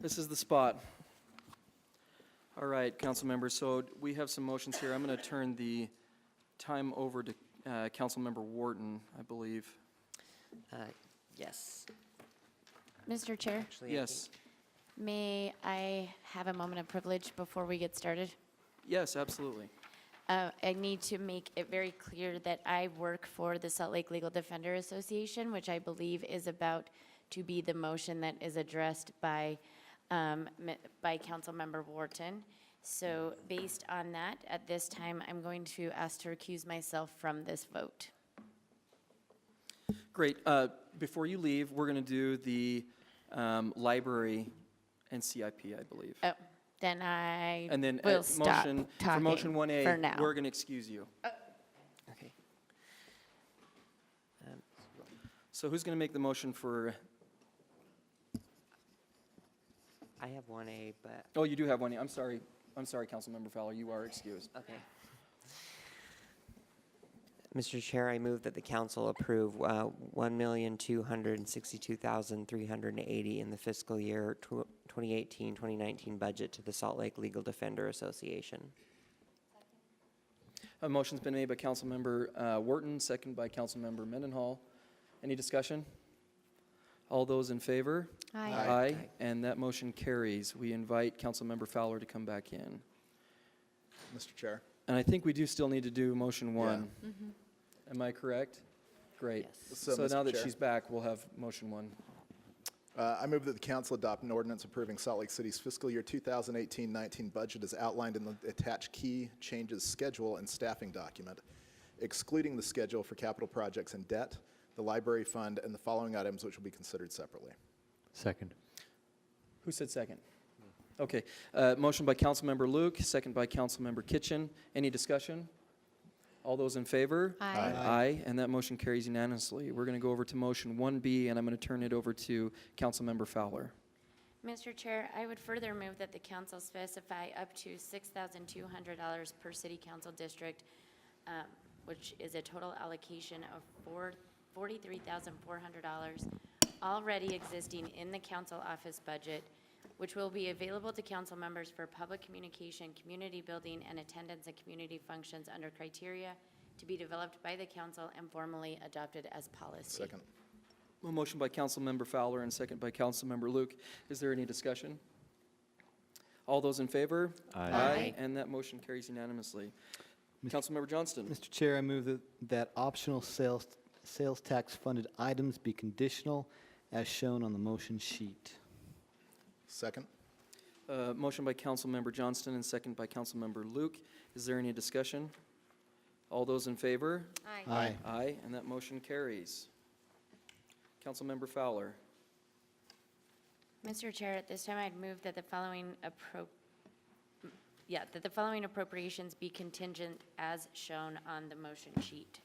This is the spot. All right, council members, so we have some motions here. I'm going to turn the time over to council member Wharton, I believe. Yes. Mr. Chair, Yes. may I have a moment of privilege before we get started? Yes, absolutely. I need to make it very clear that I work for the Salt Lake Legal Defender Association, which I believe is about to be the motion that is addressed by Councilmember Wharton. So based on that, at this time, I'm going to ask to recuse myself from this vote. Great. Before you leave, we're going to do the library and CIP, I believe. Oh, then I And then will stop motion, for talking motion 1A, for now. we're going to excuse you. Okay. So who's going to make the motion for, I have 1A, but, oh, you do have one. I'm sorry, Councilmember Fowler, you are excused. okay. Mr. Chair, I move that the council approve $1,262,380 in the fiscal year 2018-2019 budget to the Salt Lake Legal Defender Association. A motion's been made by Councilmember Wharton, second by Councilmember Mendenhall. Any discussion? All those in favor? Aye. Aye, and that motion carries. We invite Councilmember Fowler to come back in. Mr. Chair. And I think we do still need to do motion 1. Am I correct? Great. Yes. So Mr. now that Chair. she's back, we'll have motion 1. I move that the council adopt an ordinance approving Salt Lake City's fiscal year 2018-19 budget as outlined in the attached key changes schedule and staffing document, excluding the schedule for capital projects and debt, the library fund, and the following items which will be considered separately. Second. Who said second? Okay. Motion by Councilmember Luke, second by Councilmember Kitchen. Any discussion? All those in favor? Aye. Aye, and that motion carries unanimously. We're going to go over to motion 1B, and I'm going to turn it over to Councilmember Fowler. Mr. Chair, I would further move that the council specify up to $6,200 per city council district, which is a total allocation of $43,400 already existing in the council office budget, which will be available to council members for public communication, community building, and attendance and community functions under criteria to be developed by the council and formally adopted as policy. Second. A motion by Councilmember Fowler and second by Councilmember Luke. Is there any discussion? All those in favor? Aye. And that motion carries unanimously. Councilmember Johnston. Mr. Chair, I move that optional sales tax funded items be conditional as shown on the motion sheet. Second. Motion by Councilmember Johnston and second by Councilmember Luke. Is there any discussion? All those in favor? Aye. Aye. Aye, and that motion carries. Councilmember Fowler. Mr. Chair, at this time, I'd move that the following appropriations be contingent as shown on the motion sheet.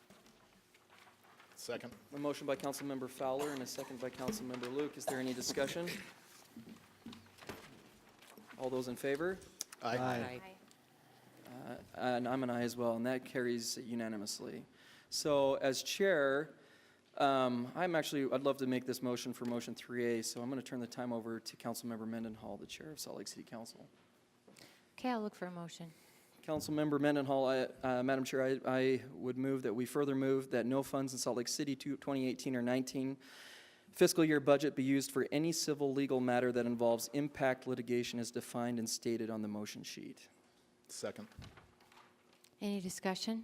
Second. A motion by Councilmember Fowler and a second by Councilmember Luke. Is there any discussion? All those in favor? Aye. And I'm an aye as well, and that carries unanimously. So as chair, I'd love to make this motion for motion 3A, so I'm going to turn the time over to Councilmember Mendenhall, the chair of Salt Lake City Council. Okay, I'll look for a motion. Councilmember Mendenhall, Madam Chair, I would move that we further move that no funds in Salt Lake City 2018 or 19 fiscal year budget be used for any civil legal matter that involves impact litigation as defined and stated on the motion sheet. Second. Any discussion?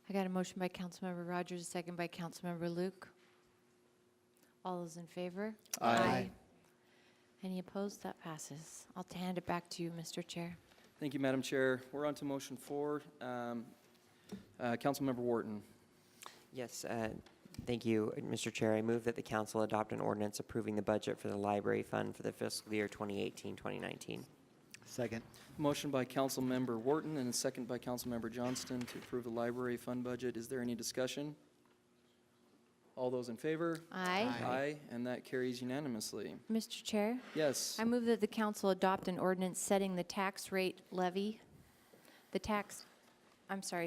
I got a motion by Councilmember Rogers, a second by Councilmember Luke. All those in favor? Aye. Any opposed? That passes. I'll hand it back to you, Mr. Chair. Thank you, Madam Chair. We're on to motion 4. Councilmember Wharton. Yes, Thank you, Mr. Chair. I move that the council adopt an ordinance approving the budget for the library fund for the fiscal year 2018-2019. Second. Motion by Councilmember Wharton and a second by Councilmember Johnston to approve the library fund budget. Is there any discussion? All those in favor? Aye. Aye, and that carries unanimously. Mr. Chair, Yes. I move that the council adopt an ordinance setting the tax rate levy,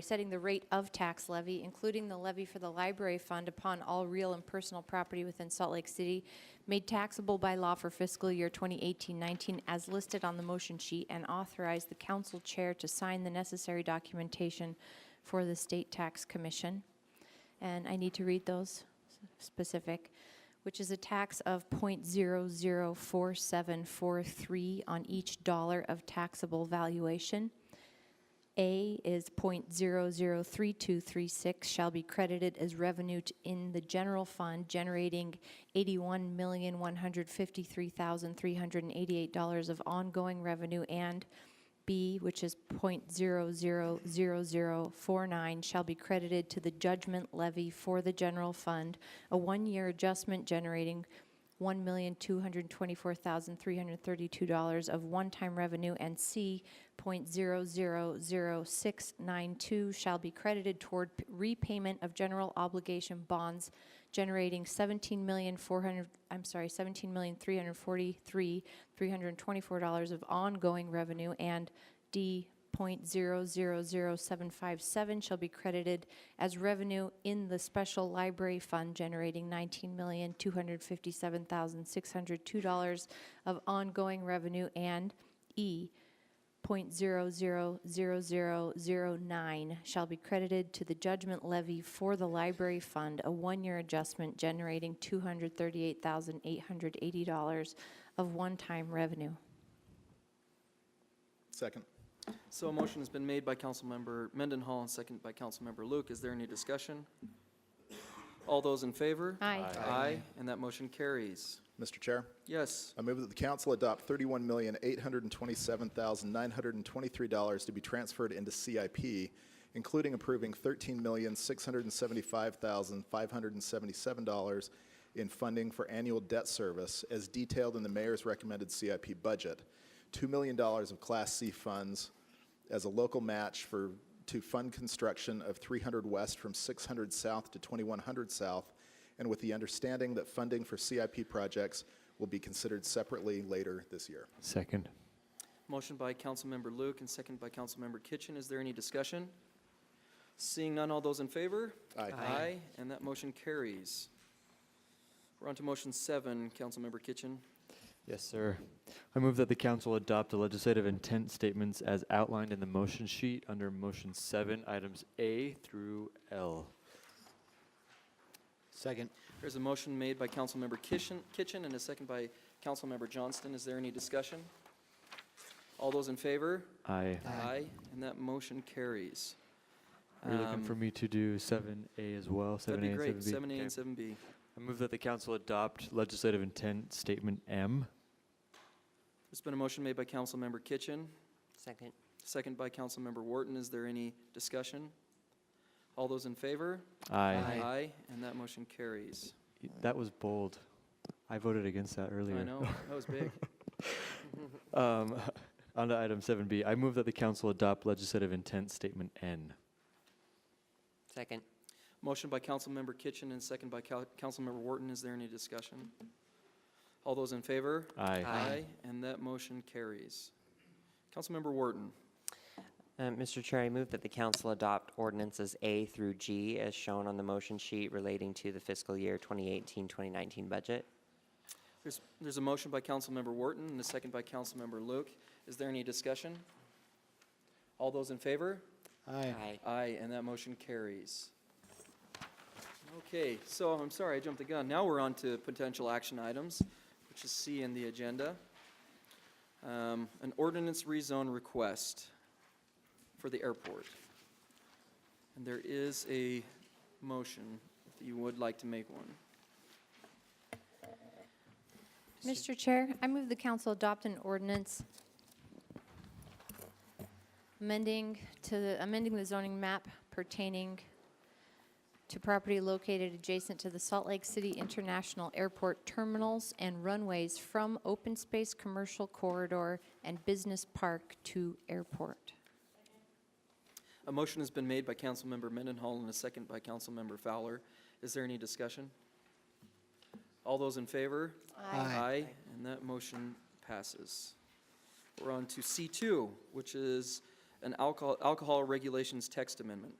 setting the rate of tax levy, including the levy for the library fund upon all real and personal property within Salt Lake City, made taxable by law for fiscal year 2018-19 as listed on the motion sheet, and authorize the council chair to sign the necessary documentation for the State Tax Commission. And I need to read those specific, which is a tax of 0.004743 on each dollar of taxable valuation. A is 0.003236 shall be credited as revenue in the general fund, generating $81,153,388 of ongoing revenue, and B, which is 0.000049, shall be credited to the judgment levy for the general fund, a one-year adjustment generating $1,224,332 of one-time revenue, and C, 0.000692 shall be credited toward repayment of general obligation bonds generating $17,343,324 of ongoing revenue, and D, 0.000757 shall be credited as revenue in the special library fund generating $19,257,602 of ongoing revenue, and E, 0.000009 shall be credited to the judgment levy for the library fund, a one-year adjustment generating $238,880 of one-time revenue. Second. So a motion has been made by Councilmember Mendenhall and seconded by Councilmember Luke. Is there any discussion? All those in favor? Aye. Aye, and that motion carries. Mr. Chair, Yes. I move that the council adopt $31,827,923 to be transferred into CIP, including approving $13,675,577 in funding for annual debt service as detailed in the mayor's recommended CIP budget, $2 million of Class C funds as a local match to fund construction of 300 West from 600 South to 2100 South, and with the understanding that funding for CIP projects will be considered separately later this year. Second. Motion by Councilmember Luke and second by Councilmember Kitchen. Is there any discussion? Seeing none, all those in favor? Aye. Aye, and that motion carries. We're on to motion 7, Councilmember Kitchen. Yes, sir. I move that the council adopt the legislative intent statements as outlined in the motion sheet under motion 7, items A through L. Second. There's a motion made by Councilmember Kitchen and a second by Councilmember Johnston. Is there any discussion? All those in favor? Aye. Aye, and that motion carries. Are you looking for me to do 7A as well? 7A That'd be and great, 7B? 7A and Okay. 7B. I move that the council adopt legislative intent statement M. There's been a motion made by Councilmember Kitchen, Second. second by Councilmember Wharton. Is there any discussion? All those in favor? Aye. Aye, and that motion carries. That was bold. I voted against that earlier. I know, that was big. On to item 7B. I move that the council adopt legislative intent statement N. Second. Motion by Councilmember Kitchen and second by Councilmember Wharton. Is there any discussion? All those in favor? Aye. Aye, and that motion carries. Councilmember Wharton. Mr. Chair, I move that the council adopt ordinances A through G as shown on the motion sheet relating to the fiscal year 2018-2019 budget. There's a motion by Councilmember Wharton and a second by Councilmember Luke. Is there any discussion? All those in favor? Aye. Aye. Aye, and that motion carries. Okay, so I'm sorry, I jumped the gun. Now we're on to potential action items, which is C in the agenda. An ordinance rezone request for the airport. And there is a motion if you would like to make one. Mr. Chair, I move the council adopt an ordinance amending the zoning map pertaining to property located adjacent to the Salt Lake City International Airport terminals and runways from open space commercial corridor and business park to airport. A motion has been made by Councilmember Mendenhall and a second by Councilmember Fowler. Is there any discussion? All those in favor? Aye. And that motion passes. We're on to C2, which is an alcohol regulations text amendment.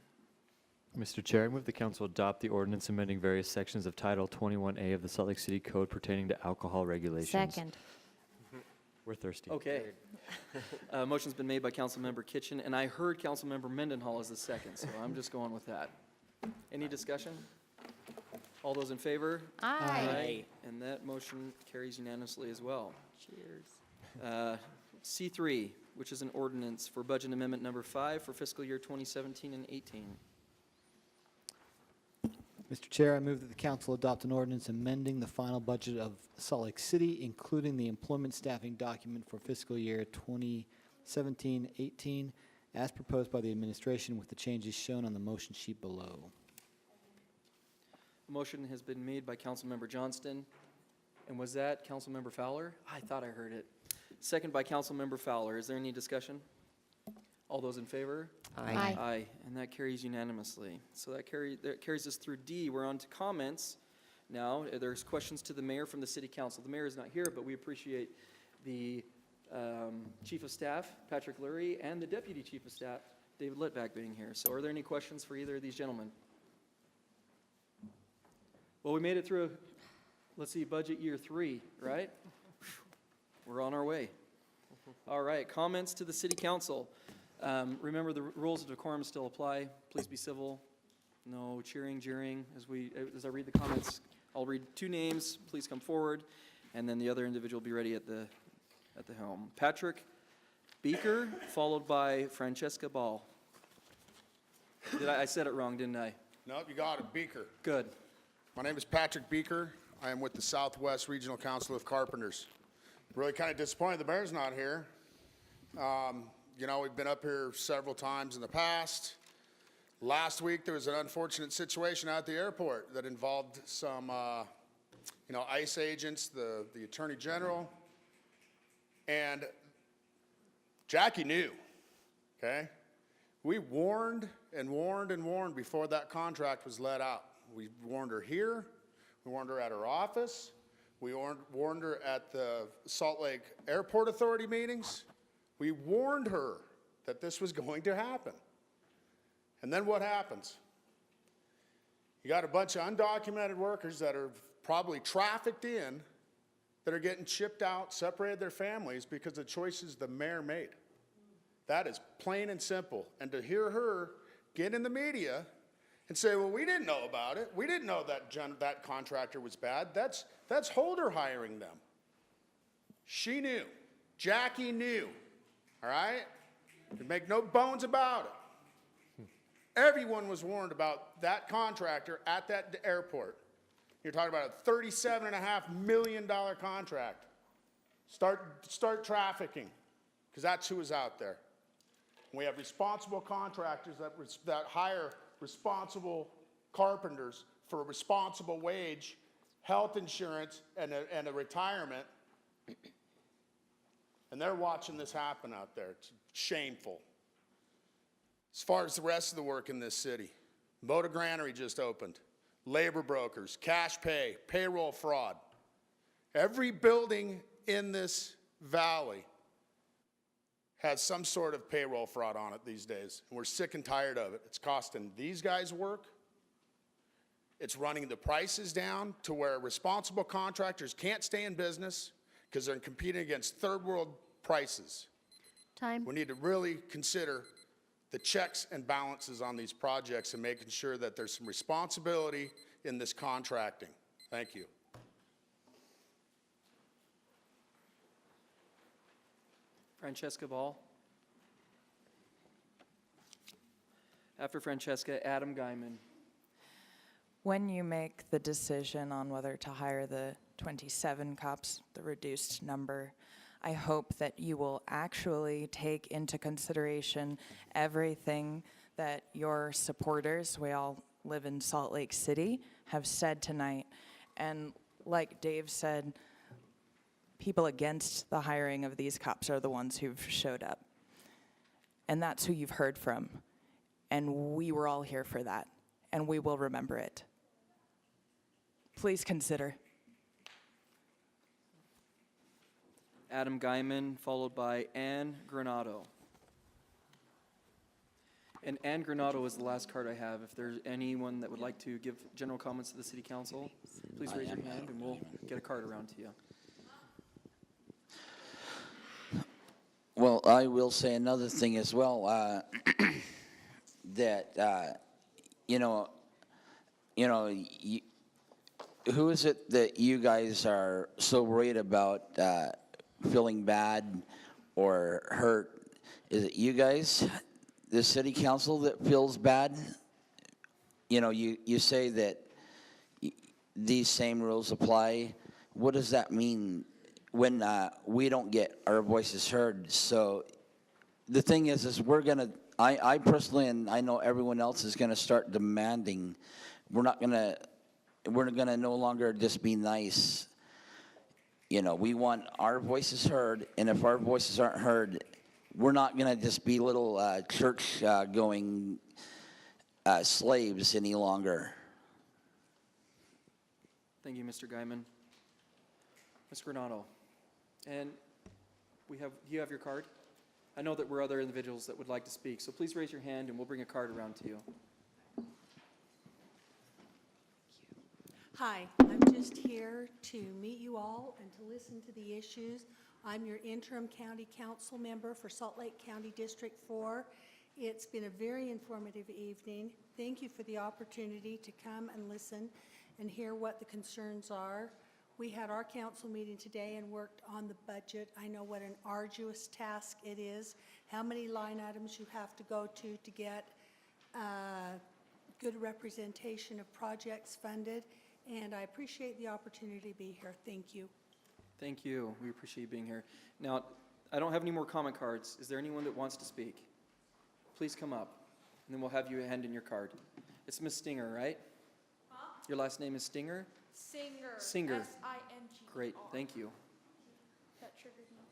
Mr. Chair, I move the council adopt the ordinance amending various sections of Title 21A of the Salt Lake City Code pertaining to alcohol regulations. Second. We're thirsty. Okay. Motion's been made by Councilmember Kitchen, and I heard Councilmember Mendenhall as the second, so I'm just going with that. Any discussion? All those in favor? Aye. And that motion carries unanimously as well. Cheers. C3, which is an ordinance for budget amendment number 5 for fiscal year 2017 and 18. Mr. Chair, I move that the council adopt an ordinance amending the final budget of Salt Lake City, including the employment staffing document for fiscal year 2017-18, as proposed by the administration with the changes shown on the motion sheet below. A motion has been made by Councilmember Johnston. And was that Councilmember Fowler? I thought I heard it. Second by Councilmember Fowler. Is there any discussion? All those in favor? Aye. Aye, and that carries unanimously. So that carries us through D. We're on to comments. Now, there's questions to the mayor from the city council. The mayor is not here, but we appreciate the chief of staff, Patrick Lurie, and the deputy chief of staff, David Litvack, being here. So are there any questions for either of these gentlemen? Well, we made it through, let's see, budget year 3, right? We're on our way. All right, comments to the city council. Remember, the rules of decorum still apply. Please be civil. No cheering, jeering. As I read the comments, I'll read 2 names. Please come forward, and then the other individual will be ready at the helm. Patrick Beaker, followed by Francesca Ball. I said it wrong, didn't I? Nope, you got it, Beaker. Good. My name is Patrick Beaker. I am with the Southwest Regional Council of Carpenters. Really kind of disappointed the mayor's not here. You know, we've been up here several times in the past. Last week, there was an unfortunate situation at the airport that involved some, ICE agents, the Attorney General, and Jackie knew, okay? We warned and warned and warned before that contract was let out. We warned her here, we warned her at her office, we warned her at the Salt Lake Airport Authority meetings. We warned her that this was going to happen. And then what happens? You got a bunch of undocumented workers that are probably trafficked in that are getting shipped out, separated their families because of choices the mayor made. That is plain and simple. And to hear her get in the media and say, well, we didn't know about it. We didn't know that contractor was bad. That's Holder hiring them. She knew. Jackie knew. All right? You make no bones about it. Everyone was warned about that contractor at that airport. You're talking about a $37.5 million contract. Start trafficking, because that's who is out there. We have responsible contractors that hire responsible carpenters for a responsible wage, health insurance, and a retirement. And they're watching this happen out there. It's shameful. As far as the rest of the work in this city, Motor Granary just opened. Labor brokers, cash pay, payroll fraud. Every building in this valley has some sort of payroll fraud on it these days. And we're sick and tired of it. It's costing these guys work. It's running the prices down to where responsible contractors can't stay in business because they're competing against third world prices. Time. We need to really consider the checks and balances on these projects and making sure that there's some responsibility in this contracting. Thank you. Francesca Ball. After Francesca, Adam Guyman. When you make the decision on whether to hire the 27 cops, the reduced number, I hope that you will actually take into consideration everything that your supporters, we all live in Salt Lake City have said tonight. And like Dave said, people against the hiring of these cops are the ones who've showed up. And that's who you've heard from. And we were all here for that, and we will remember it. Please consider. Adam Guyman, followed by Ann Granado. And Ann Granado is the last card I have. If there's anyone that would like to give general comments to the city council, please raise your hand and we'll get a card around to you. Well, I will say another thing as well, that, who is it that you guys are so worried about feeling bad or hurt? Is it you guys, the city council, that feels bad? You say that these same rules apply. What does that mean when we don't get our voices heard? So the thing is we're going to, I personally, and I know everyone else is going to start demanding. We're going to no longer just be nice. We want our voices heard, and if our voices aren't heard, we're not going to just be little church-going slaves any longer. Thank you, Mr. Guyman. Ms. Granado. And you have your card? I know that we're other individuals that would like to speak, so please raise your hand and we'll bring a card around to you. Hi, I'm just here to meet you all and to listen to the issues. I'm your interim county council member for Salt Lake County District 4. It's been a very informative evening. Thank you for the opportunity to come and listen and hear what the concerns are. We had our council meeting today and worked on the budget. I know what an arduous task it is, how many line items you have to go to get good representation of projects funded, and I appreciate the opportunity to be here. Thank you. Thank you. We appreciate you being here. Now, I don't have any more comment cards. Is there anyone that wants to speak? Please come up, and then we'll have you hand in your card. It's Ms. Stinger, right? Huh? Your last name is Stinger? Singer. Singer. S-I-N-G-E-R. Great, thank you. That triggered me.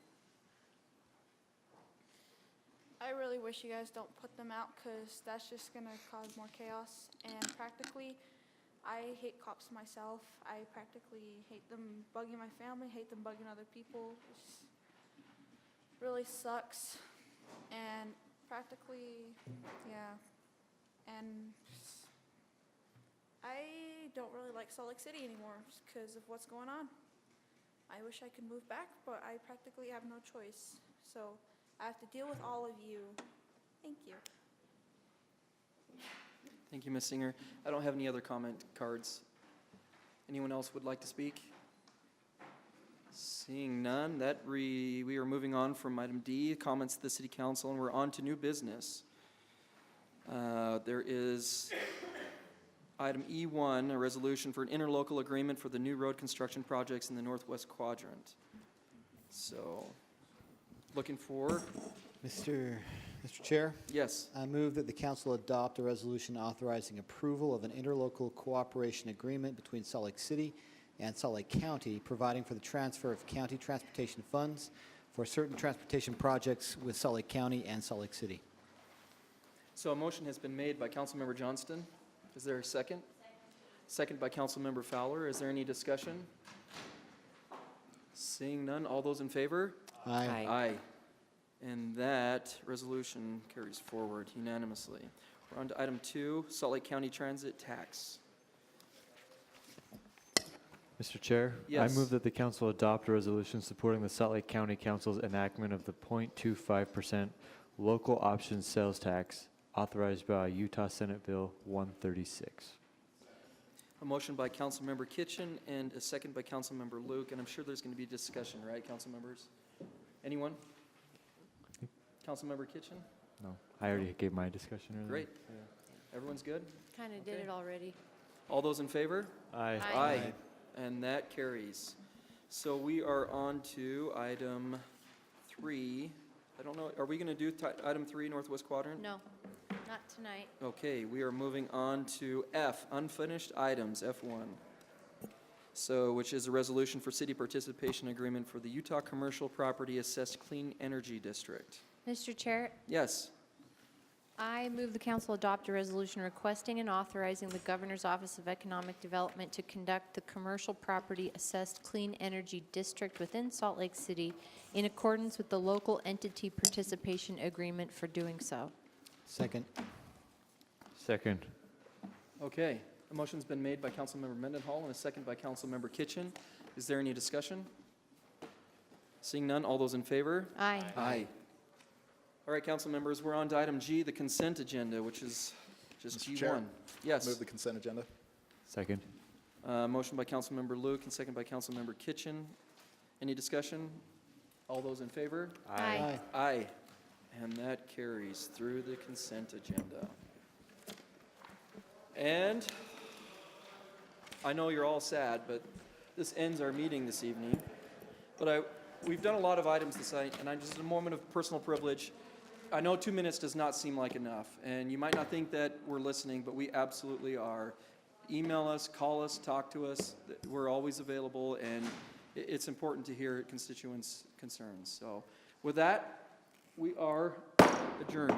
I really wish you guys don't put them out because that's just going to cause more chaos. And practically, I hate cops myself. I practically hate them bugging my family, hate them bugging other people. It really sucks. And practically, yeah. And I don't really like Salt Lake City anymore because of what's going on. I wish I could move back, but I practically have no choice. So I have to deal with all of you. Thank you. Thank you, Ms. Singer. I don't have any other comment cards. Anyone else would like to speak? Seeing none, we are moving on from item D, comments to the City Council, and we're on to new business. There is item E1, a resolution for an interlocal agreement for the new road construction projects in the Northwest Quadrant. So, looking for? Mr. Chair? Yes. I move that the council adopt a resolution authorizing approval of an interlocal cooperation agreement between Salt Lake City and Salt Lake County, providing for the transfer of county transportation funds for certain transportation projects with Salt Lake County and Salt Lake City. So a motion has been made by Councilmember Johnston. Is there a second? Second by Councilmember Fowler. Is there any discussion? Seeing none, all those in favor? Aye. Aye. And that resolution carries forward unanimously. We're on to item 2, Salt Lake County Transit Tax. Mr. Chair? Yes. I move that the council adopt a resolution supporting the Salt Lake County Council's enactment of the 0.25% local option sales tax authorized by Utah Senate Bill 136. A motion by Councilmember Kitchen and a second by Councilmember Luke, and I'm sure there's going to be discussion, right, council members? Anyone? Councilmember Kitchen? No, I already gave my discussion earlier. Great. Everyone's good? Kind of did it already. All those in favor? Aye. Aye. And that carries. So we are on to item 3. I don't know, are we going to do item 3, Northwest Quadrant? No, Not tonight. Okay, we are moving on to F, unfinished items, F1. So, which is a resolution for city participation agreement for the Utah Commercial Property Assessed Clean Energy District. Mr. Chair, Yes, I move the council adopt a resolution requesting and authorizing the Governor's Office of Economic Development to conduct the Commercial Property Assessed Clean Energy District within Salt Lake City in accordance with the local entity participation agreement for doing so. Second. Second. okay. A motion's been made by Councilmember Mendenhall and a second by Councilmember Kitchen. Is there any discussion? Seeing none, all those in favor? Aye. Aye. All right, council members, we're on to item G, the consent agenda, which is just Mr. G1. Chair, Yes. Move the consent agenda. Second. Motion by Councilmember Luke and second by Councilmember Kitchen. Any discussion? All those in favor? Aye. Aye. And that carries through the consent agenda. And I know you're all sad, but this ends our meeting this evening. But we've done a lot of items this night, and just a moment of personal privilege. I know 2 minutes does not seem like enough, and you might not think that we're listening, but we absolutely are. Email us, call us, talk to us. We're always available, and it's important to hear constituents' concerns. So with that, we are adjourned.